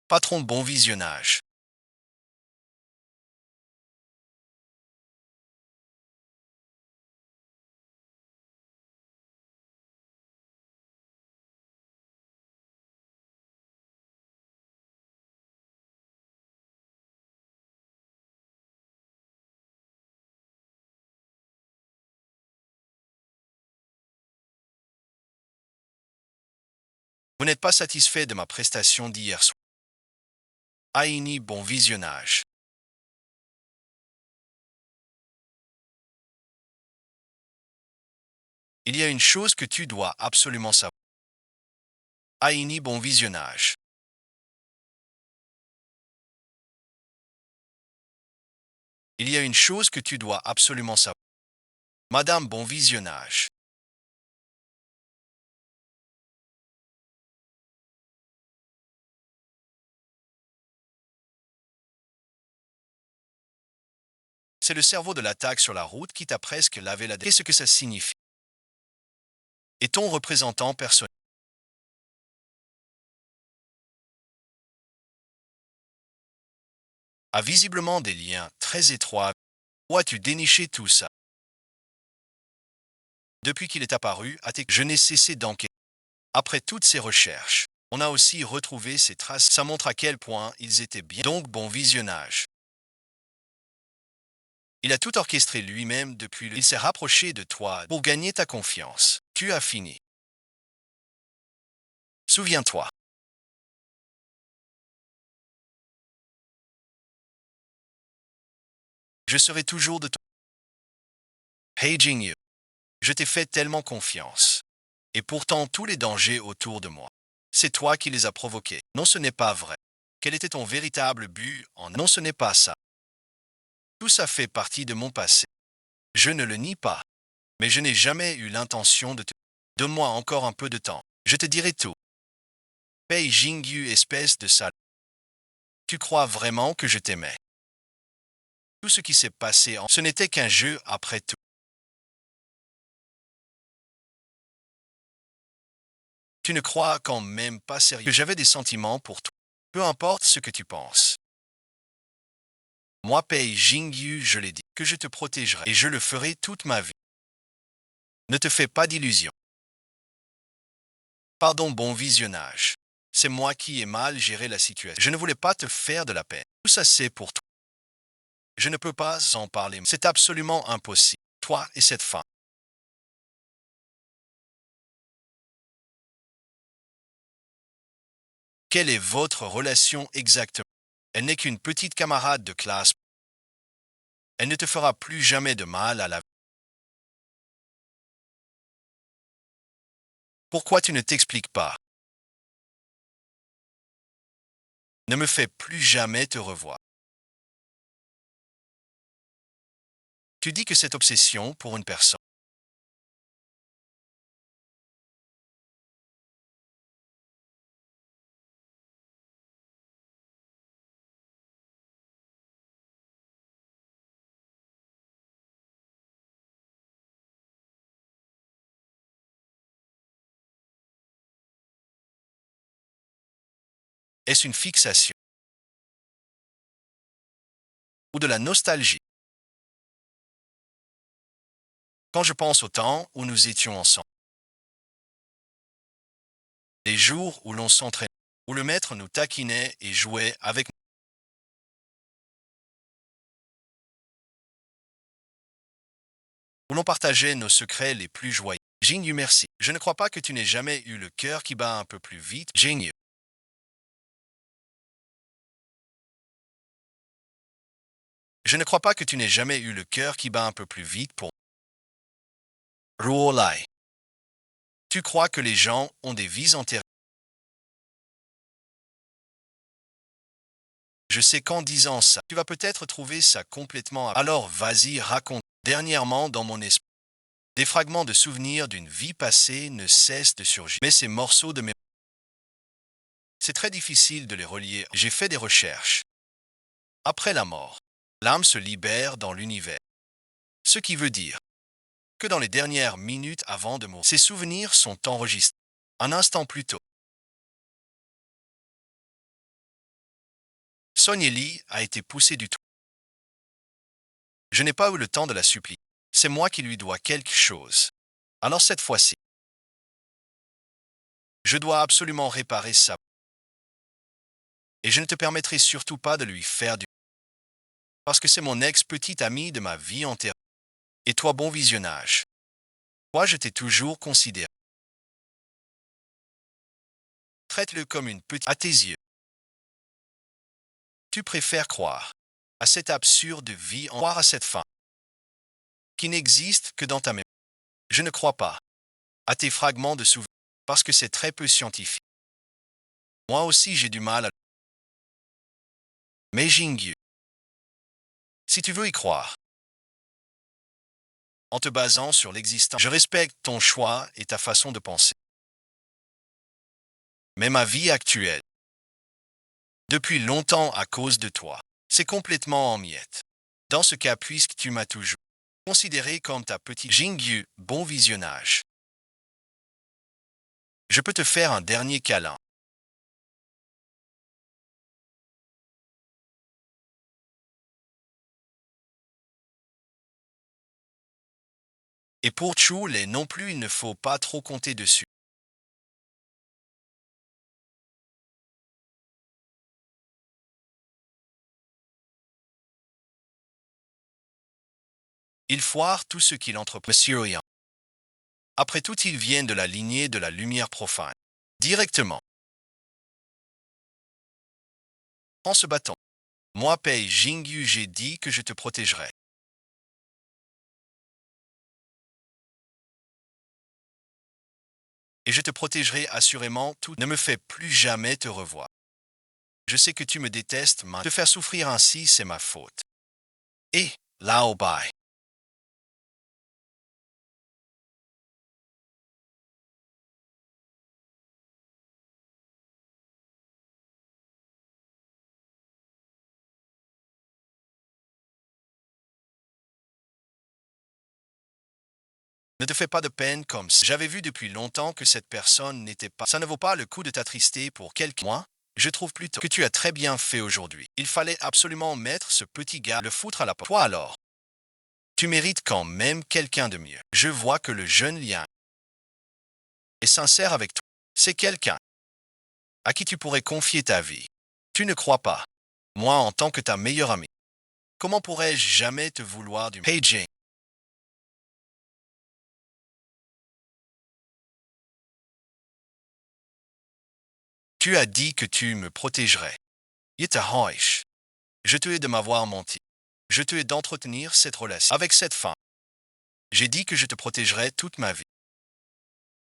Patron de bon visionnage. Vous n'êtes pas satisfait de ma prestation d'hier soir. Aini, bon visionnage. Il y a une chose que tu dois absolument savoir. Aini, bon visionnage. Il y a une chose que tu dois absolument savoir. Madame, bon visionnage. C'est le cerveau de l'attaque sur la route qui t'a presque lavé la. Qu'est-ce que ça signifie? Et ton représentant personnel a visiblement des liens très étroits. Où as-tu déniché tout ça? Depuis qu'il est apparu, je n'ai cessé d'enquêter. Après toutes ces recherches, on a aussi retrouvé ces traces. Ça montre à quel point ils étaient bien. Donc bon visionnage. Il a tout orchestré lui-même depuis Il s'est rapproché de toi pour gagner ta confiance. Tu as fini. Souviens-toi. Je serai toujours de toi. Hey Jingyu, je t'ai fait tellement confiance. Et pourtant tous les dangers autour de moi. C'est toi qui les as provoqués. Non, ce n'est pas vrai. Quel était ton véritable but en... Non, ce n'est pas ça. Tout ça fait partie de mon passé. Je ne le nie pas. Mais je n'ai jamais eu l'intention de te... Donne-moi encore un peu de temps. Je te dirai tout. Pei Jingyu, espèce de sale. Tu crois vraiment que je t'aimais? Tout ce qui s'est passé en... Ce n'était qu'un jeu après tout. Tu ne crois quand même pas sérieux que j'avais des sentiments pour toi. Peu importe ce que tu penses. Moi, Pei Jingyu, je l'ai dit, que je te protégerai et je le ferai toute ma vie. Ne te fais pas d'illusions. Pardon, bon visionnage. C'est moi qui ai mal géré la situation. Je ne voulais pas te faire de la peine. Tout ça, c'est pour toi. Je ne peux pas en parler. C'est absolument impossible. Toi et cette femme. Quelle est votre relation exactement? Elle n'est qu'une petite camarade de classe. Elle ne te fera plus jamais de mal à la vie. Pourquoi tu ne t'expliques pas? Ne me fais plus jamais te revoir. Tu dis que cette obsession pour une personne. Est-ce une fixation ou de la nostalgie? Quand je pense au temps où nous étions ensemble, les jours où l'on s'entraînait, où le maître nous taquinait et jouait avec nous, où l'on partageait nos secrets les plus joyeux. Jingyu, merci. Je ne crois pas que tu n'aies jamais eu le cœur qui bat un peu plus vite. Jingyu. Je ne crois pas que tu n'aies jamais eu le cœur qui bat un peu plus vite pour Ruolai. Tu crois que les gens ont des vies antérieures. Je sais qu'en disant ça, tu vas peut-être trouver ça complètement... Alors vas-y, raconte. Dernièrement, dans mon esprit, des fragments de souvenirs d'une vie passée ne cessent de surgir. Mais ces morceaux de mémoire, c'est très difficile de les relier. J'ai fait des recherches. Après la mort, l'âme se libère dans l'univers. Ce qui veut dire que dans les dernières minutes avant de mourir, ces souvenirs sont enregistrés. Un instant plus tôt, Sonia Lee a été poussée du toit. Je n'ai pas eu le temps de la supplier. C'est moi qui lui dois quelque chose. Alors cette fois-ci, je dois absolument réparer ça. Et je ne te permettrai surtout pas de lui faire du... Parce que c'est mon ex-petite amie de ma vie entière. Et toi, bon visionnage. Moi, je t'ai toujours considéré. Traite-le comme une petite... À tes yeux. Tu préfères croire à cette absurde vie, en croire à cette fin qui n'existe que dans ta mémoire. Je ne crois pas. à tes fragments de souvenirs, parce que c'est très peu scientifique. Moi aussi j'ai du mal à... Mais Jingyu, si tu veux y croire, en te basant sur l'existence, je respecte ton choix et ta façon de penser. Mais ma vie actuelle, depuis longtemps à cause de toi, c'est complètement en miettes. Dans ce cas, puisque tu m'as toujours considéré comme ta petite Jingyu, bon visionnage. Je peux te faire un dernier câlin. Et pour Chule non plus, il ne faut pas trop compter dessus. Il foire tout ce qu'il entreprend. Monsieur Rien. Après tout, ils viennent de la lignée de la lumière profane. Directement. En se battant. Moi, Pei Jingyu, j'ai dit que je te protégerai. Et je te protégerai assurément. Tout ne me fait plus jamais te revoir. Je sais que tu me détestes, mais te faire souffrir ainsi, c'est ma faute. Et, Lao Bai, ne te fais pas de peine comme ça. J'avais vu depuis longtemps que cette personne n'était pas... Ça ne vaut pas le coup de t'attrister pour quelqu'un. Moi, je trouve plutôt que tu as très bien fait aujourd'hui. Il fallait absolument mettre ce petit gars, le foutre à la porte. Toi alors, tu mérites quand même quelqu'un de mieux. Je vois que le jeune lien est sincère avec toi. C'est quelqu'un à qui tu pourrais confier ta vie. Tu ne crois pas? Moi, en tant que ta meilleure amie, comment pourrais-je jamais te vouloir du... Hey Jane, tu as dit que tu me protégerais. Yetahoish. Je te hais de m'avoir menti. Je te hais d'entretenir cette relation avec cette femme. J'ai dit que je te protégerais toute ma vie.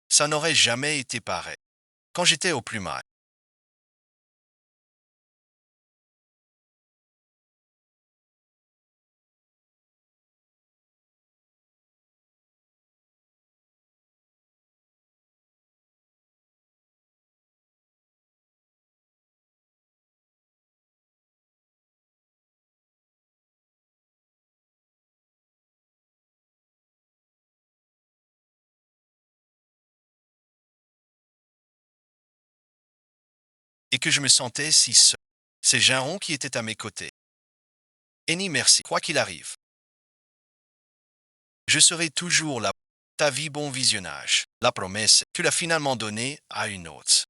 Ça n'aurait jamais été pareil. Quand j'étais au plus mal, et que je me sentais si seul. C'est Ginron qui était à mes côtés. Eni merci, quoi qu'il arrive. Je serai toujours là. Ta vie bon visionnage. La promesse, tu l'as finalement donnée à une autre.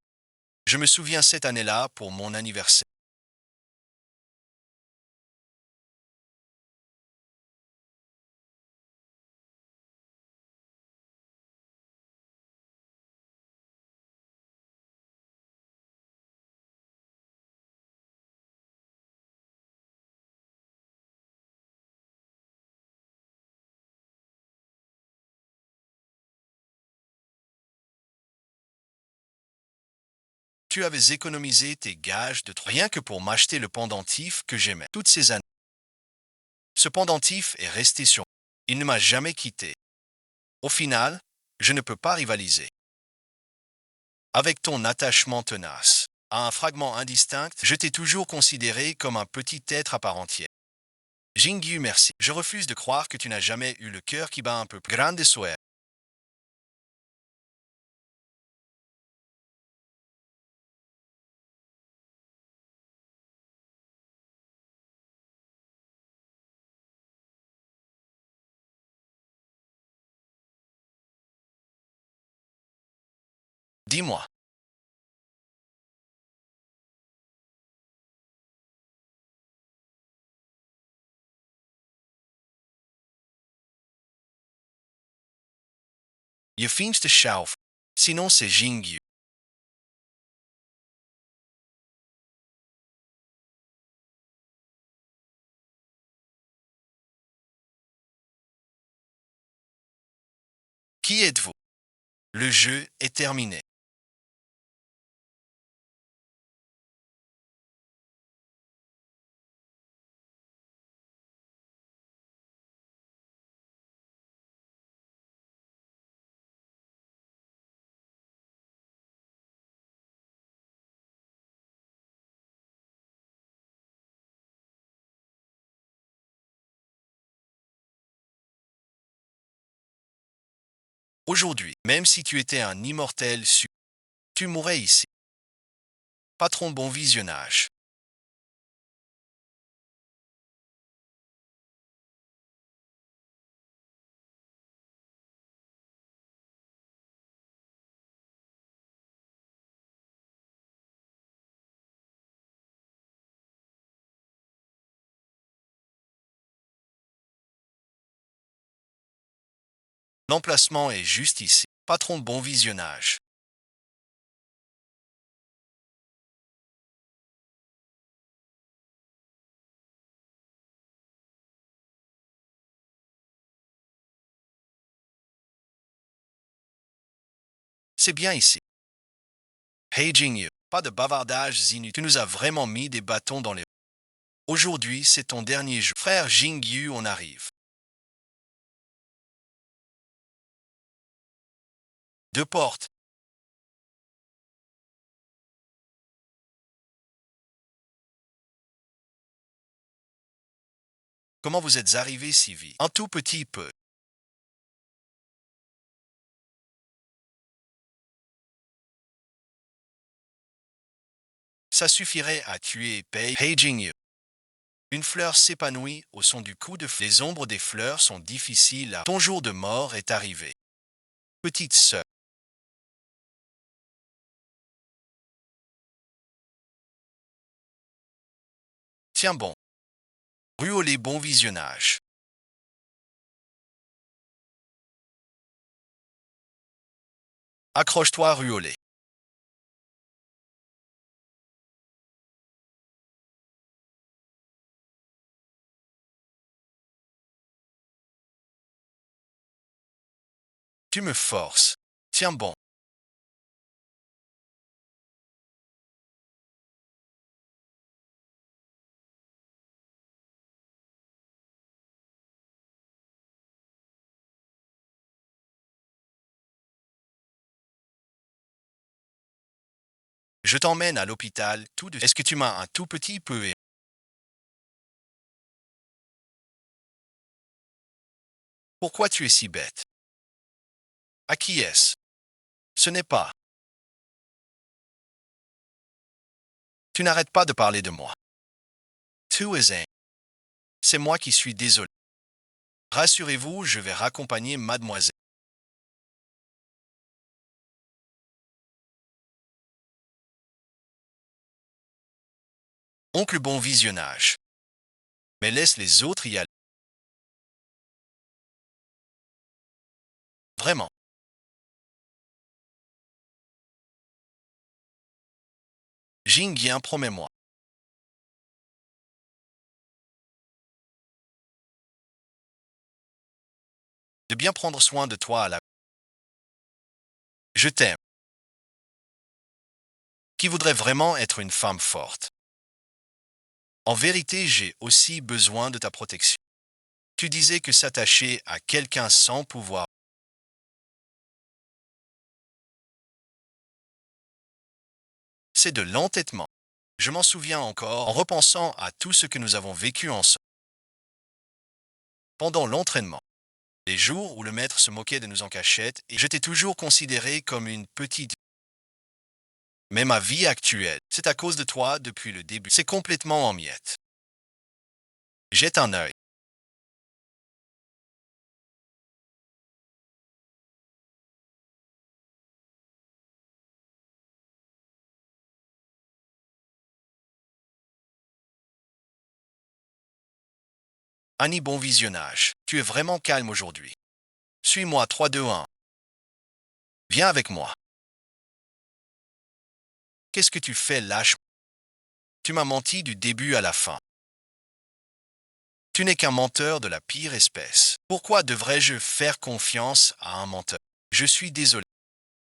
Je me souviens cette année-là pour mon anniversaire. Tu avais économisé tes gages de rien que pour m'acheter le pendentif que j'aimais toutes ces années. Ce pendentif est resté sur moi. Il ne m'a jamais quitté. Au final, je ne peux pas rivaliser. Avec ton attachement tenace à un fragment indistinct, je t'ai toujours considéré comme un petit être à part entière. Jingyu, merci. Je refuse de croire que tu n'as jamais eu le cœur qui bat un peu plus. Grande souhait. Dis-moi, je finis de chauffer. Sinon, c'est Jingyu. Qui êtes-vous? Le jeu est terminé. Aujourd'hui, même si tu étais un immortel, tu mourrais ici. Patron, bon visionnage. L'emplacement est juste ici. Patron, bon visionnage. C'est bien ici. Hey Jingyu, pas de bavardages inutiles. Tu nous as vraiment mis des bâtons dans les roues. Aujourd'hui, c'est ton dernier jour. Frère Jingyu, on arrive. Deux portes. Comment vous êtes arrivé si vite? Un tout petit peu. Ça suffirait à tuer Pei Hey Jingyu. Une fleur s'épanouit au son du coup de fleurs. Les ombres des fleurs sont difficiles à... Ton jour de mort est arrivé. Petite sœur. Tiens bon. Ruolé, bon visionnage. Accroche-toi, Ruolé. Tu me forces. Tiens bon. Je t'emmène à l'hôpital tout de suite. Est-ce que tu m'as un tout petit peu... Pourquoi tu es si bête? À qui est-ce? Ce n'est pas. Tu n'arrêtes pas de parler de moi. Tu es un. C'est moi qui suis désolé. Rassurez-vous, je vais raccompagner mademoiselle. Oncle, bon visionnage. Mais laisse les autres y aller. Vraiment. Jingyan, promets-moi. De bien prendre soin de toi à la... Je t'aime. Qui voudrait vraiment être une femme forte? En vérité, j'ai aussi besoin de ta protection. Tu disais que s'attacher à quelqu'un sans pouvoir, c'est de l'entêtement. Je m'en souviens encore en repensant à tout ce que nous avons vécu ensemble. Pendant l'entraînement, les jours où le maître se moquait de nous en cachette et je t'ai toujours considéré comme une petite... Mais ma vie actuelle, c'est à cause de toi depuis le début. C'est complètement en miettes. Jette un œil. Annie, bon visionnage. Tu es vraiment calme aujourd'hui. Suis-moi 3, 2, 1. Viens avec moi. Qu'est-ce que tu fais, lâche? Tu m'as menti du début à la fin. Tu n'es qu'un menteur de la pire espèce. Pourquoi devrais-je faire confiance à un menteur? Je suis désolé.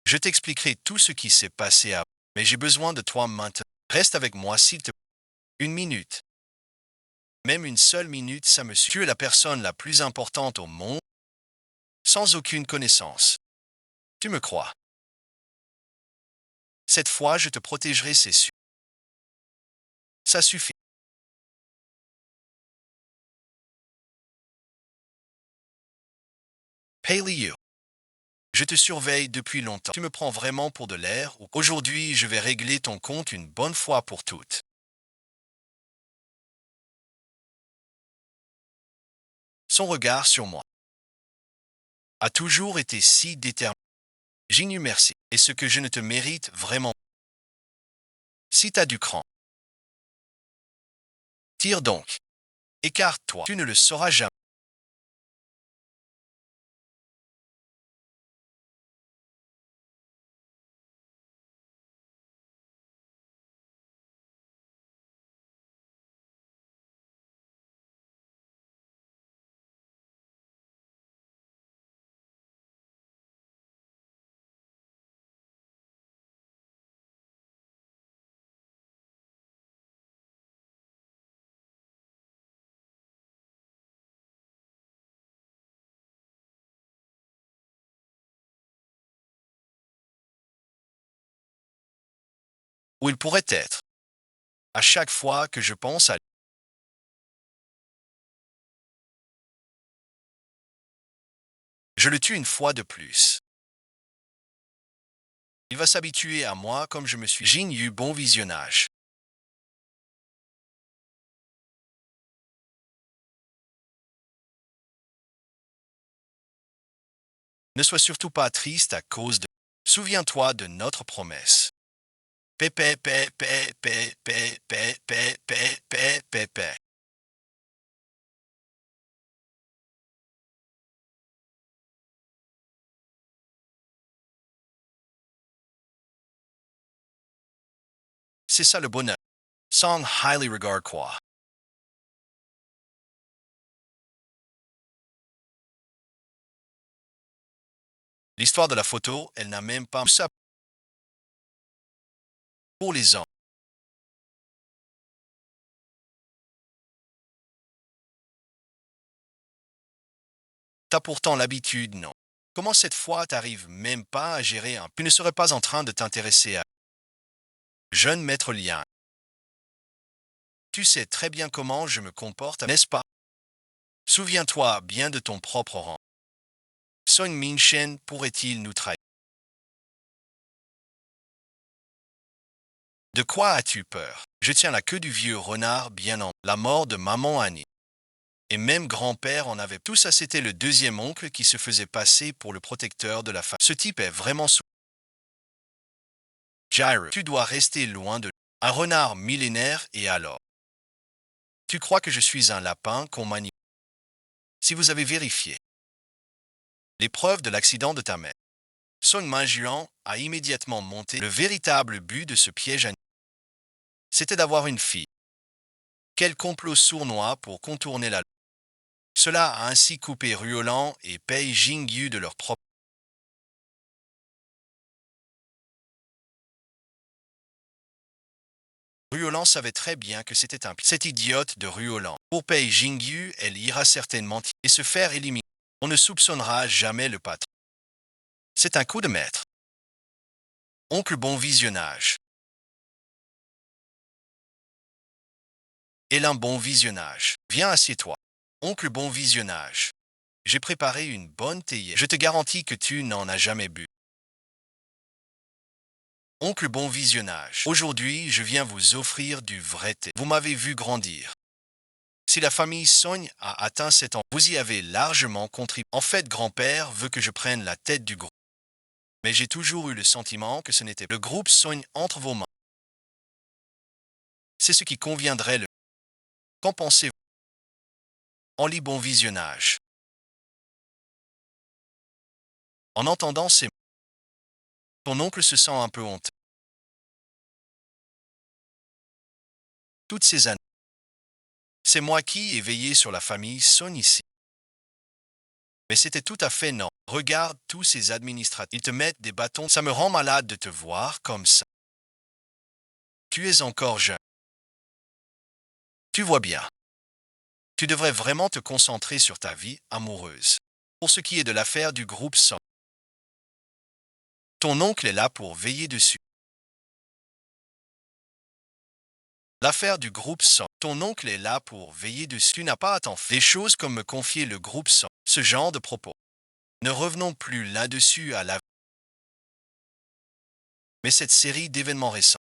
Je t'expliquerai tout ce qui s'est passé avant, mais j'ai besoin de toi maintenant. Reste avec moi s'il te plaît. Une minute. Même une seule minute, ça me suffit. Tu es la personne la plus importante au monde, sans aucune connaissance. Tu me crois. Cette fois, je te protégerai, c'est sûr. Ça suffit. Hayley You. Je te surveille depuis longtemps. Tu me prends vraiment pour de l'air ou aujourd'hui, je vais régler ton compte une bonne fois pour toutes. Son regard sur moi a toujours été si déterminé. J'ignore merci. Et ce que je ne te mérite vraiment. Si t'as du cran, tire donc. Écarte-toi. Tu ne le sauras jamais. Où il pourrait être. À chaque fois que je pense à lui, je le tue une fois de plus. Il va s'habituer à moi comme je me suis. J'ai eu bon visionnage. Ne sois surtout pas triste à cause de... Souviens-toi de notre promesse. Pépé, pépé, pépé, pépé, pépé, pépé, pépé. C'est ça le bonheur. Song highly regard quoi. L'histoire de la photo, elle n'a même pas ça pour les ans. T'as pourtant l'habitude, non? Comment cette fois t'arrives même pas à gérer un... Tu ne serais pas en train de t'intéresser à... Jeune maître lien. Tu sais très bien comment je me comporte, n'est-ce pas? Souviens-toi bien de ton propre rang. Son Minchen pourrait-il nous trahir? De quoi as-tu peur? Je tiens la queue du vieux renard bien en... La mort de maman Annie. Et même grand-père en avait. Tout ça, c'était le deuxième oncle qui se faisait passer pour le protecteur de la femme. Ce type est vraiment sous... Jairo, tu dois rester loin de lui. Un renard millénaire et alors? Tu crois que je suis un lapin qu'on manie? Si vous avez vérifié les preuves de l'accident de ta mère, Son Minjuan a immédiatement monté le véritable but de ce piège à... C'était d'avoir une fille. Quel complot sournois pour contourner la loi. Cela a ainsi coupé Ruolan et Pei Jingyu de leur propre... Ruolan savait très bien que c'était un... Cette idiote de Ruolan. Pour Pei Jingyu, elle ira certainement et se faire éliminer. On ne soupçonnera jamais le patron. C'est un coup de maître. Oncle bon visionnage. Et un bon visionnage. Viens, assieds-toi. Oncle bon visionnage. J'ai préparé une bonne théière. Je te garantis que tu n'en as jamais bu. Oncle bon visionnage. Aujourd'hui, je viens vous offrir du vrai thé. Vous m'avez vu grandir. Si la famille Sogne a atteint cet an, vous y avez largement contribué. En fait, grand-père veut que je prenne la tête du groupe. Mais j'ai toujours eu le sentiment que ce n'était pas le groupe Sogne entre vos mains. C'est ce qui conviendrait le... Qu'en pensez-vous? En lit bon visionnage. En entendant ces mots, ton oncle se sent un peu honteux. Toutes ces années, c'est moi qui ai veillé sur la famille Sogne ici. Mais c'était tout à fait non. Regarde tous ces administrateurs. Ils te mettent des bâtons. Ça me rend malade de te voir comme ça. Tu es encore jeune. Tu vois bien. Tu devrais vraiment te concentrer sur ta vie amoureuse. Pour ce qui est de l'affaire du groupe 100, ton oncle est là pour veiller dessus. L'affaire du groupe 100, ton oncle est là pour veiller dessus. Tu n'as pas à t'en faire. Des choses comme me confier le groupe 100, ce genre de propos. Ne revenons plus là-dessus à la... Mais cette série d'événements récents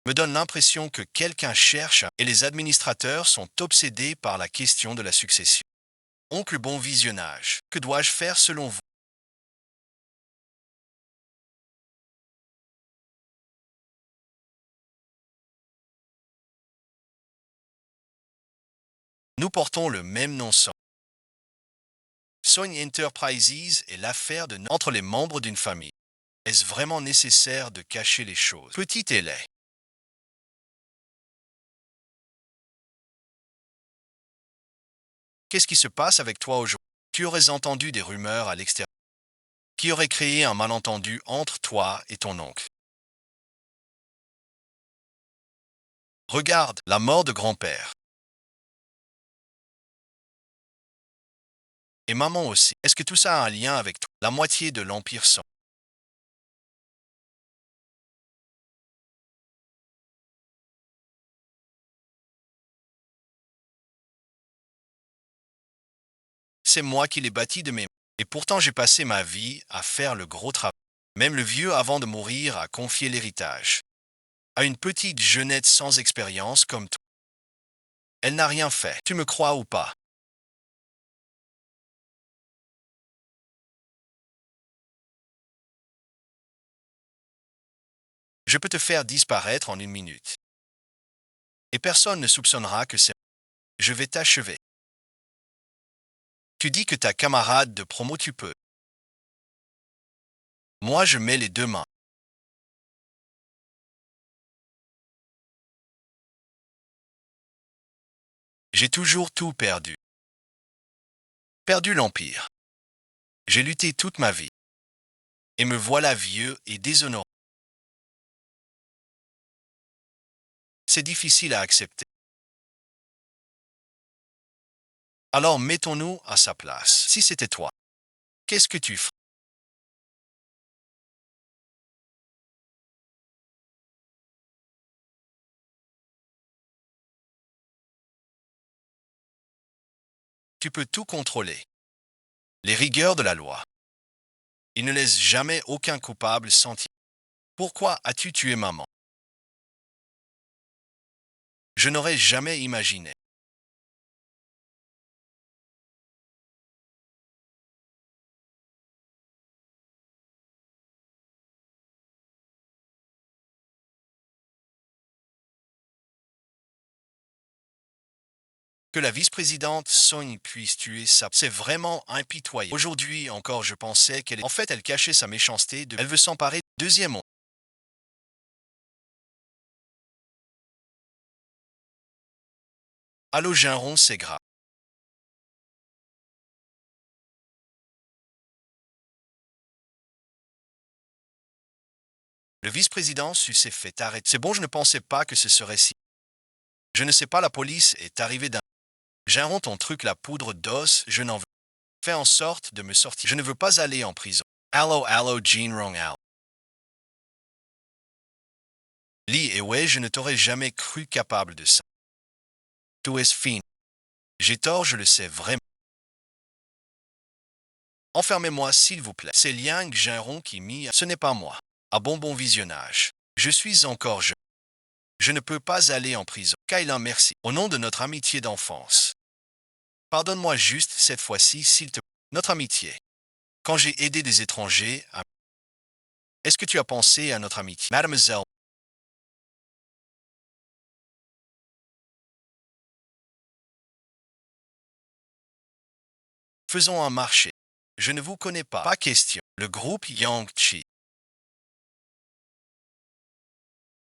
me donne l'impression que quelqu'un cherche et les administrateurs sont obsédés par la question de la succession. Oncle, bon visionnage. Que dois-je faire selon vous? Nous portons le même nom sans. Sony Enterprises est l'affaire entre les membres d'une famille. Est-ce vraiment nécessaire de cacher les choses? Petit et laid. Qu'est-ce qui se passe avec toi aujourd'hui? Tu aurais entendu des rumeurs à l'extérieur qui auraient créé un malentendu entre toi et ton oncle. Regarde, la mort de grand-père. Et maman aussi. Est-ce que tout ça a un lien avec toi? La moitié de l'Empire sans. C'est moi qui l'ai bâti de mes mains. Et pourtant j'ai passé ma vie à faire le gros travail. Même le vieux, avant de mourir, a confié l'héritage à une petite jeunette sans expérience comme toi. Elle n'a rien fait. Tu me crois ou pas? Je peux te faire disparaître en une minute. Et personne ne soupçonnera que c'est... Je vais t'achever. Tu dis que ta camarade de promo tu peux. Moi je mets les deux mains. J'ai toujours tout perdu. Perdu l'Empire. J'ai lutté toute ma vie. Et me voilà vieux et déshonoré. C'est difficile à accepter. Alors mettons-nous à sa place. Si c'était toi, qu'est-ce que tu ferais? Tu peux tout contrôler. Les rigueurs de la loi. Il ne laisse jamais aucun coupable sentir. Pourquoi as-tu tué maman? Je n'aurais jamais imaginé. Que la vice-présidente Sogne puisse tuer ça, c'est vraiment impitoyable. Aujourd'hui encore, je pensais qu'elle... En fait, elle cachait sa méchanceté. Elle veut s'emparer. Deuxièmement, allô Ginron, c'est grave. Le vice-président s'est fait arrêter. C'est bon, je ne pensais pas que ce serait si. Je ne sais pas, la police est arrivée d'un... Ginron, ton truc, la poudre d'os, je n'en veux. Fais en sorte de me sortir. Je ne veux pas aller en prison. Allô, allô, Jean Rong Al. Lee, et ouais, je ne t'aurais jamais cru capable de ça. Tu es fine. J'ai tort, je le sais vraiment. Enfermez-moi, s'il vous plaît. C'est Liang Ginron qui m'y... Ce n'est pas moi. À bon visionnage. Je suis encore jeune. Je ne peux pas aller en prison. Kailan, merci. Au nom de notre amitié d'enfance. Pardonne-moi juste cette fois-ci, s'il te plaît. Notre amitié. Quand j'ai aidé des étrangers, est-ce que tu as pensé à notre amitié? Mademoiselle, faisons un marché. Je ne vous connais pas. Pas question. Le groupe Yangchi.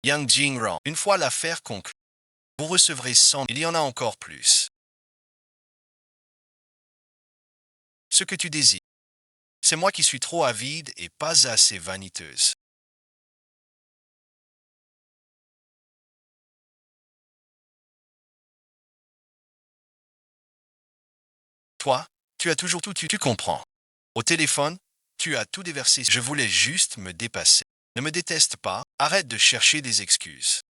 Yang Jingran. Une fois l'affaire conclue, vous recevrez 100. Il y en a encore plus. ce que tu désires. C'est moi qui suis trop avide et pas assez vaniteuse. Toi, tu as toujours tout, tu comprends. Au téléphone, tu as tout déversé. Je voulais juste me dépasser. Ne me déteste pas, arrête de chercher des excuses.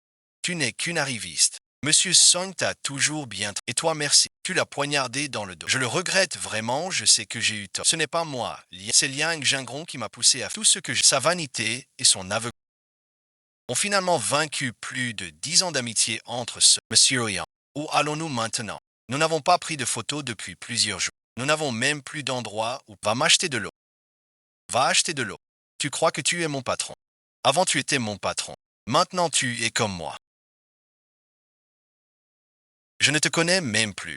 Tu n'es qu'une arriviste. Monsieur Song t'a toujours bien et toi merci. Tu l'as poignardé dans le dos. Je le regrette vraiment, je sais que j'ai eu tort. Ce n'est pas moi, c'est Liang Jingron qui m'a poussé à tout ce que sa vanité et son aveu ont finalement vaincu plus de 10 ans d'amitié entre ce Monsieur Yang. Où allons-nous maintenant? Nous n'avons pas pris de photos depuis plusieurs jours. Nous n'avons même plus d'endroit où va m'acheter de l'eau. Va acheter de l'eau. Tu crois que tu es mon patron. Avant tu étais mon patron. Maintenant tu es comme moi. Je ne te connais même plus.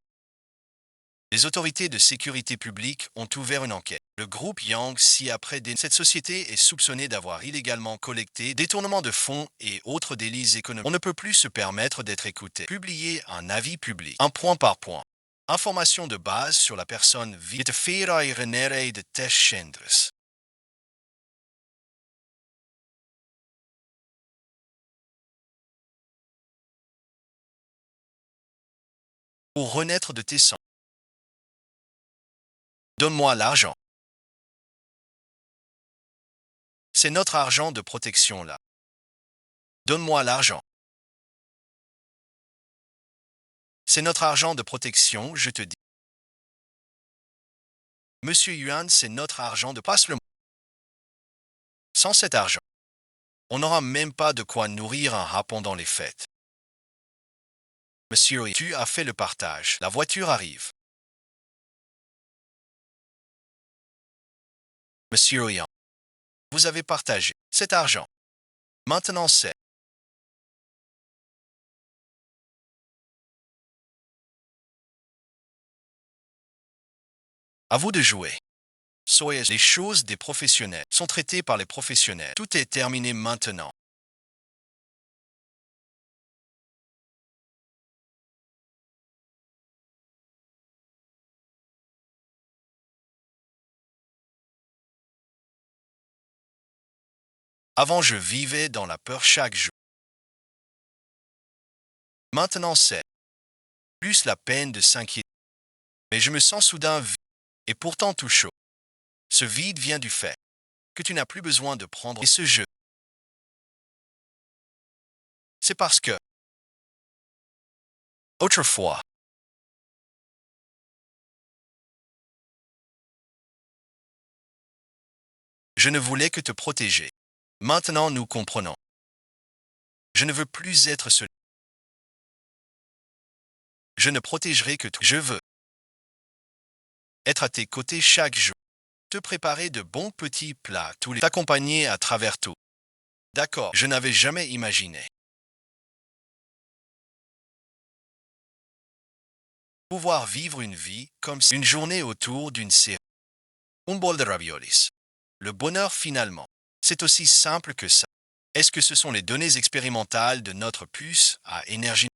Les autorités de sécurité publique ont ouvert une enquête. Le groupe Yang après cette société est soupçonnée d'avoir illégalement collecté détournement de fonds et autres délits économiques. On ne peut plus se permettre d'être écouté. Publier un avis public, un point par point. Information de base sur la personne vite de Teschendres. Pour renaître de tes cendres. Donne-moi l'argent. C'est notre argent de protection là. Donne-moi l'argent. C'est notre argent de protection, je te dis. Monsieur Yuan, c'est notre argent de passe le. Sans cet argent, on n'aura même pas de quoi nourrir un rat pendant les fêtes. Monsieur, tu as fait le partage. La voiture arrive. Monsieur Yang, vous avez partagé cet argent. Maintenant c'est à vous de jouer. Soyez les choses des professionnels sont traitées par les professionnels. Tout est terminé maintenant. Avant, je vivais dans la peur chaque jour. Maintenant, c'est plus la peine de s'inquiéter. Mais je me sens soudain vide et pourtant tout chaud. Ce vide vient du fait que tu n'as plus besoin de prendre et ce jeu. C'est parce que, autrefois, je ne voulais que te protéger. Maintenant, nous comprenons. Je ne veux plus être seul. Je ne protégerai que toi. Je veux être à tes côtés chaque jour. Te préparer de bons petits plats, tous les t'accompagner à travers tout. D'accord, je n'avais jamais imaginé. Pouvoir vivre une vie comme une journée autour d'une série. Un bol de raviolis. Le bonheur finalement. C'est aussi simple que ça. Est-ce que ce sont les données expérimentales de notre puce à énergie?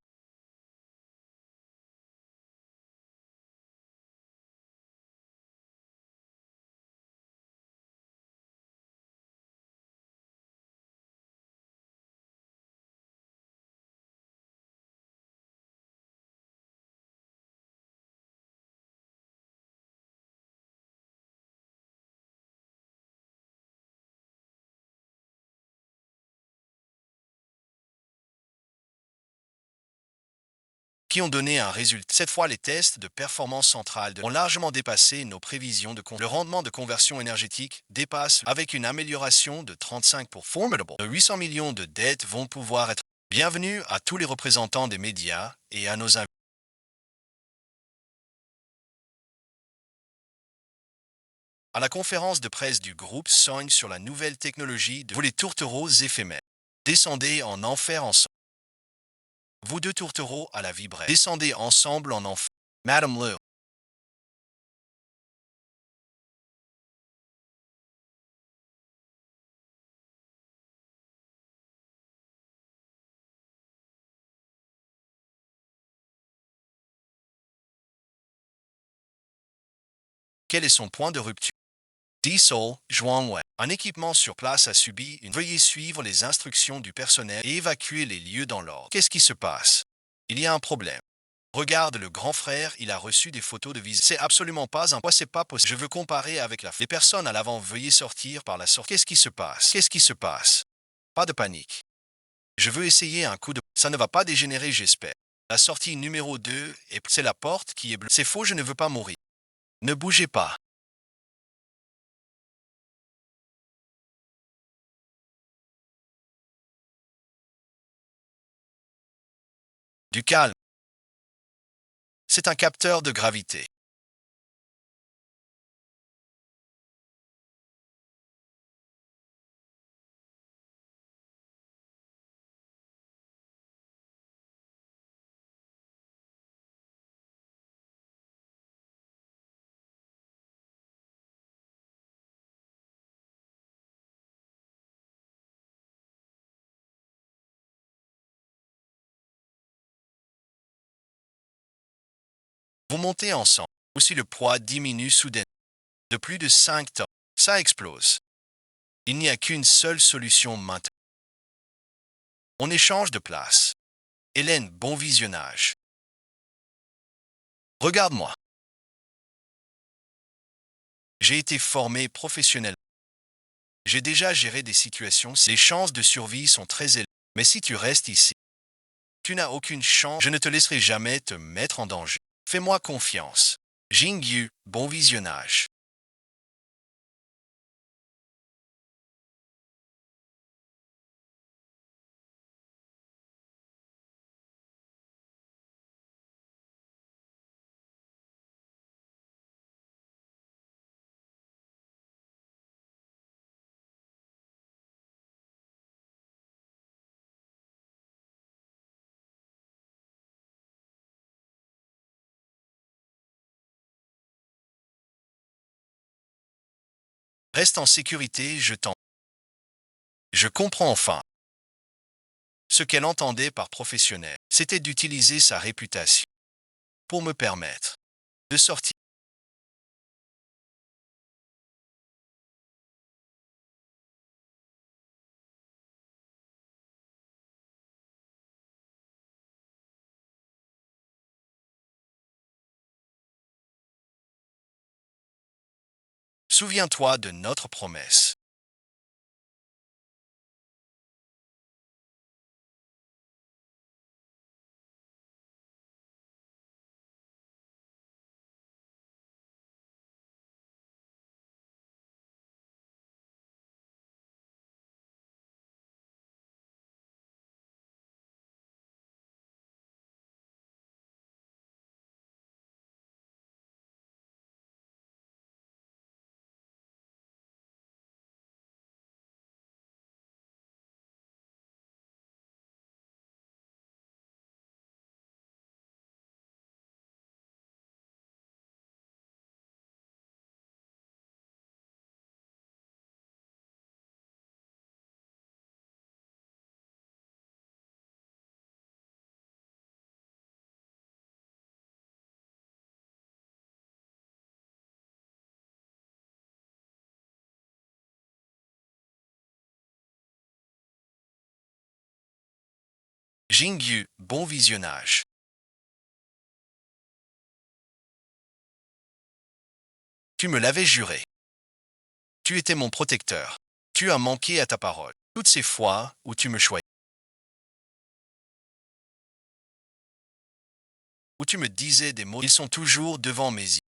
Qui ont donné un résultat. Cette fois, les tests de performance centrale ont largement dépassé nos prévisions de Le rendement de conversion énergétique dépasse avec une amélioration de 35 pour formidable. De 800 millions de dettes vont pouvoir être. Bienvenue à tous les représentants des médias et à nos invités. À la conférence de presse du groupe Song sur la nouvelle technologie de vous les tourtereaux éphémères. Descendez en enfer ensemble. Vous deux tourtereaux à la vibrette. Descendez ensemble en enfer. Madame Liu. Quel est son point de rupture? Diesel, Zhuangwei. Un équipement sur place a subi une... Veuillez suivre les instructions du personnel et évacuer les lieux dans l'ordre. Qu'est-ce qui se passe? Il y a un problème. Regarde le grand frère, il a reçu des photos de visite. C'est absolument pas un... C'est pas possible. Je veux comparer avec la... Les personnes à l'avant, veuillez sortir par la sortie. Qu'est-ce qui se passe? Qu'est-ce qui se passe? Pas de panique. Je veux essayer un coup de... Ça ne va pas dégénérer, j'espère. La sortie numéro 2, et c'est la porte qui est bleue. C'est faux, je ne veux pas mourir. Ne bougez pas. Du calme. C'est un capteur de gravité. Vous montez ensemble. Aussi le poids diminue soudainement de plus de 5 tonnes. Ça explose. Il n'y a qu'une seule solution maintenant. On échange de place. Hélène, bon visionnage. Regarde-moi. J'ai été formé professionnellement. J'ai déjà géré des situations. Les chances de survie sont très élevées. Mais si tu restes ici, tu n'as aucune chance. Je ne te laisserai jamais te mettre en danger. Fais-moi confiance. Jingyu, bon visionnage. Reste en sécurité, je t'en... Je comprends enfin. Ce qu'elle entendait par professionnel, c'était d'utiliser sa réputation pour me permettre de sortir. Souviens-toi de notre promesse. Jingyu, bon visionnage. Tu me l'avais juré. Tu étais mon protecteur. Tu as manqué à ta parole. Toutes ces fois où tu me choisis, où tu me disais des mots, ils sont toujours devant mes yeux.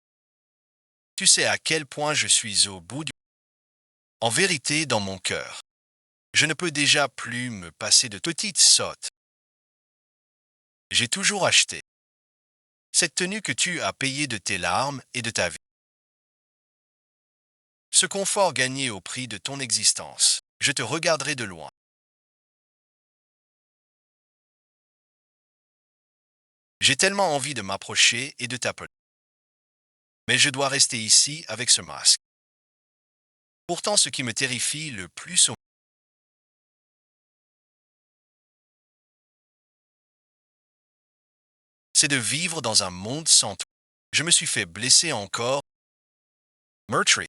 Tu sais à quel point je suis au bout du... En vérité, dans mon cœur, je ne peux déjà plus me passer de petites sottes. J'ai toujours acheté cette tenue que tu as payée de tes larmes et de ta vie. Ce confort gagné au prix de ton existence. Je te regarderai de loin. J'ai tellement envie de m'approcher et de t'appeler. Mais je dois rester ici avec ce masque. Pourtant, ce qui me terrifie le plus, c'est de vivre dans un monde sans toi. Je me suis fait blesser encore meurtri.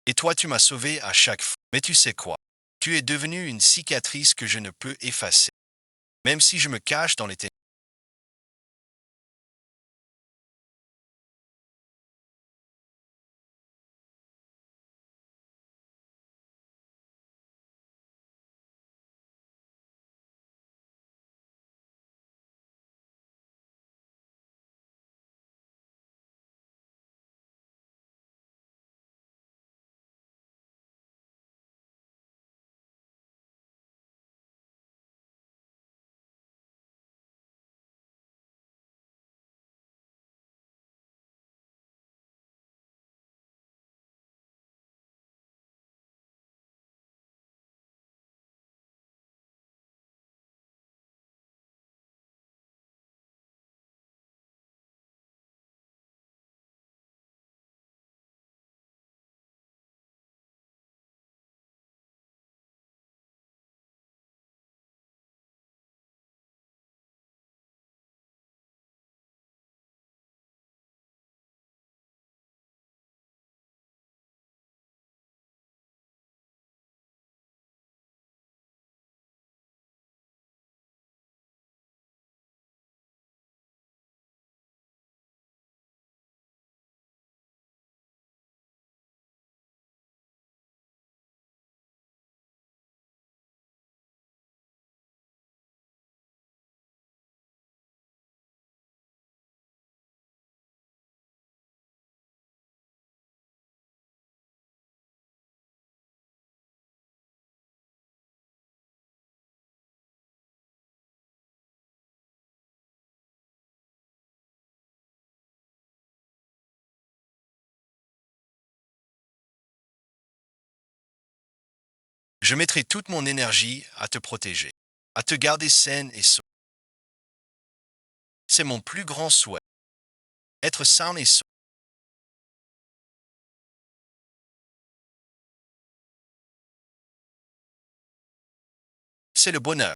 Et toi tu m'as sauvé à chaque fois. Mais tu sais quoi? Tu es devenu une cicatrice que je ne peux effacer. Même si je me cache dans les ténèbres. Je mettrai toute mon énergie à te protéger, à te garder saine et sauve. C'est mon plus grand souhait. Être sain et sauf. C'est le bonheur.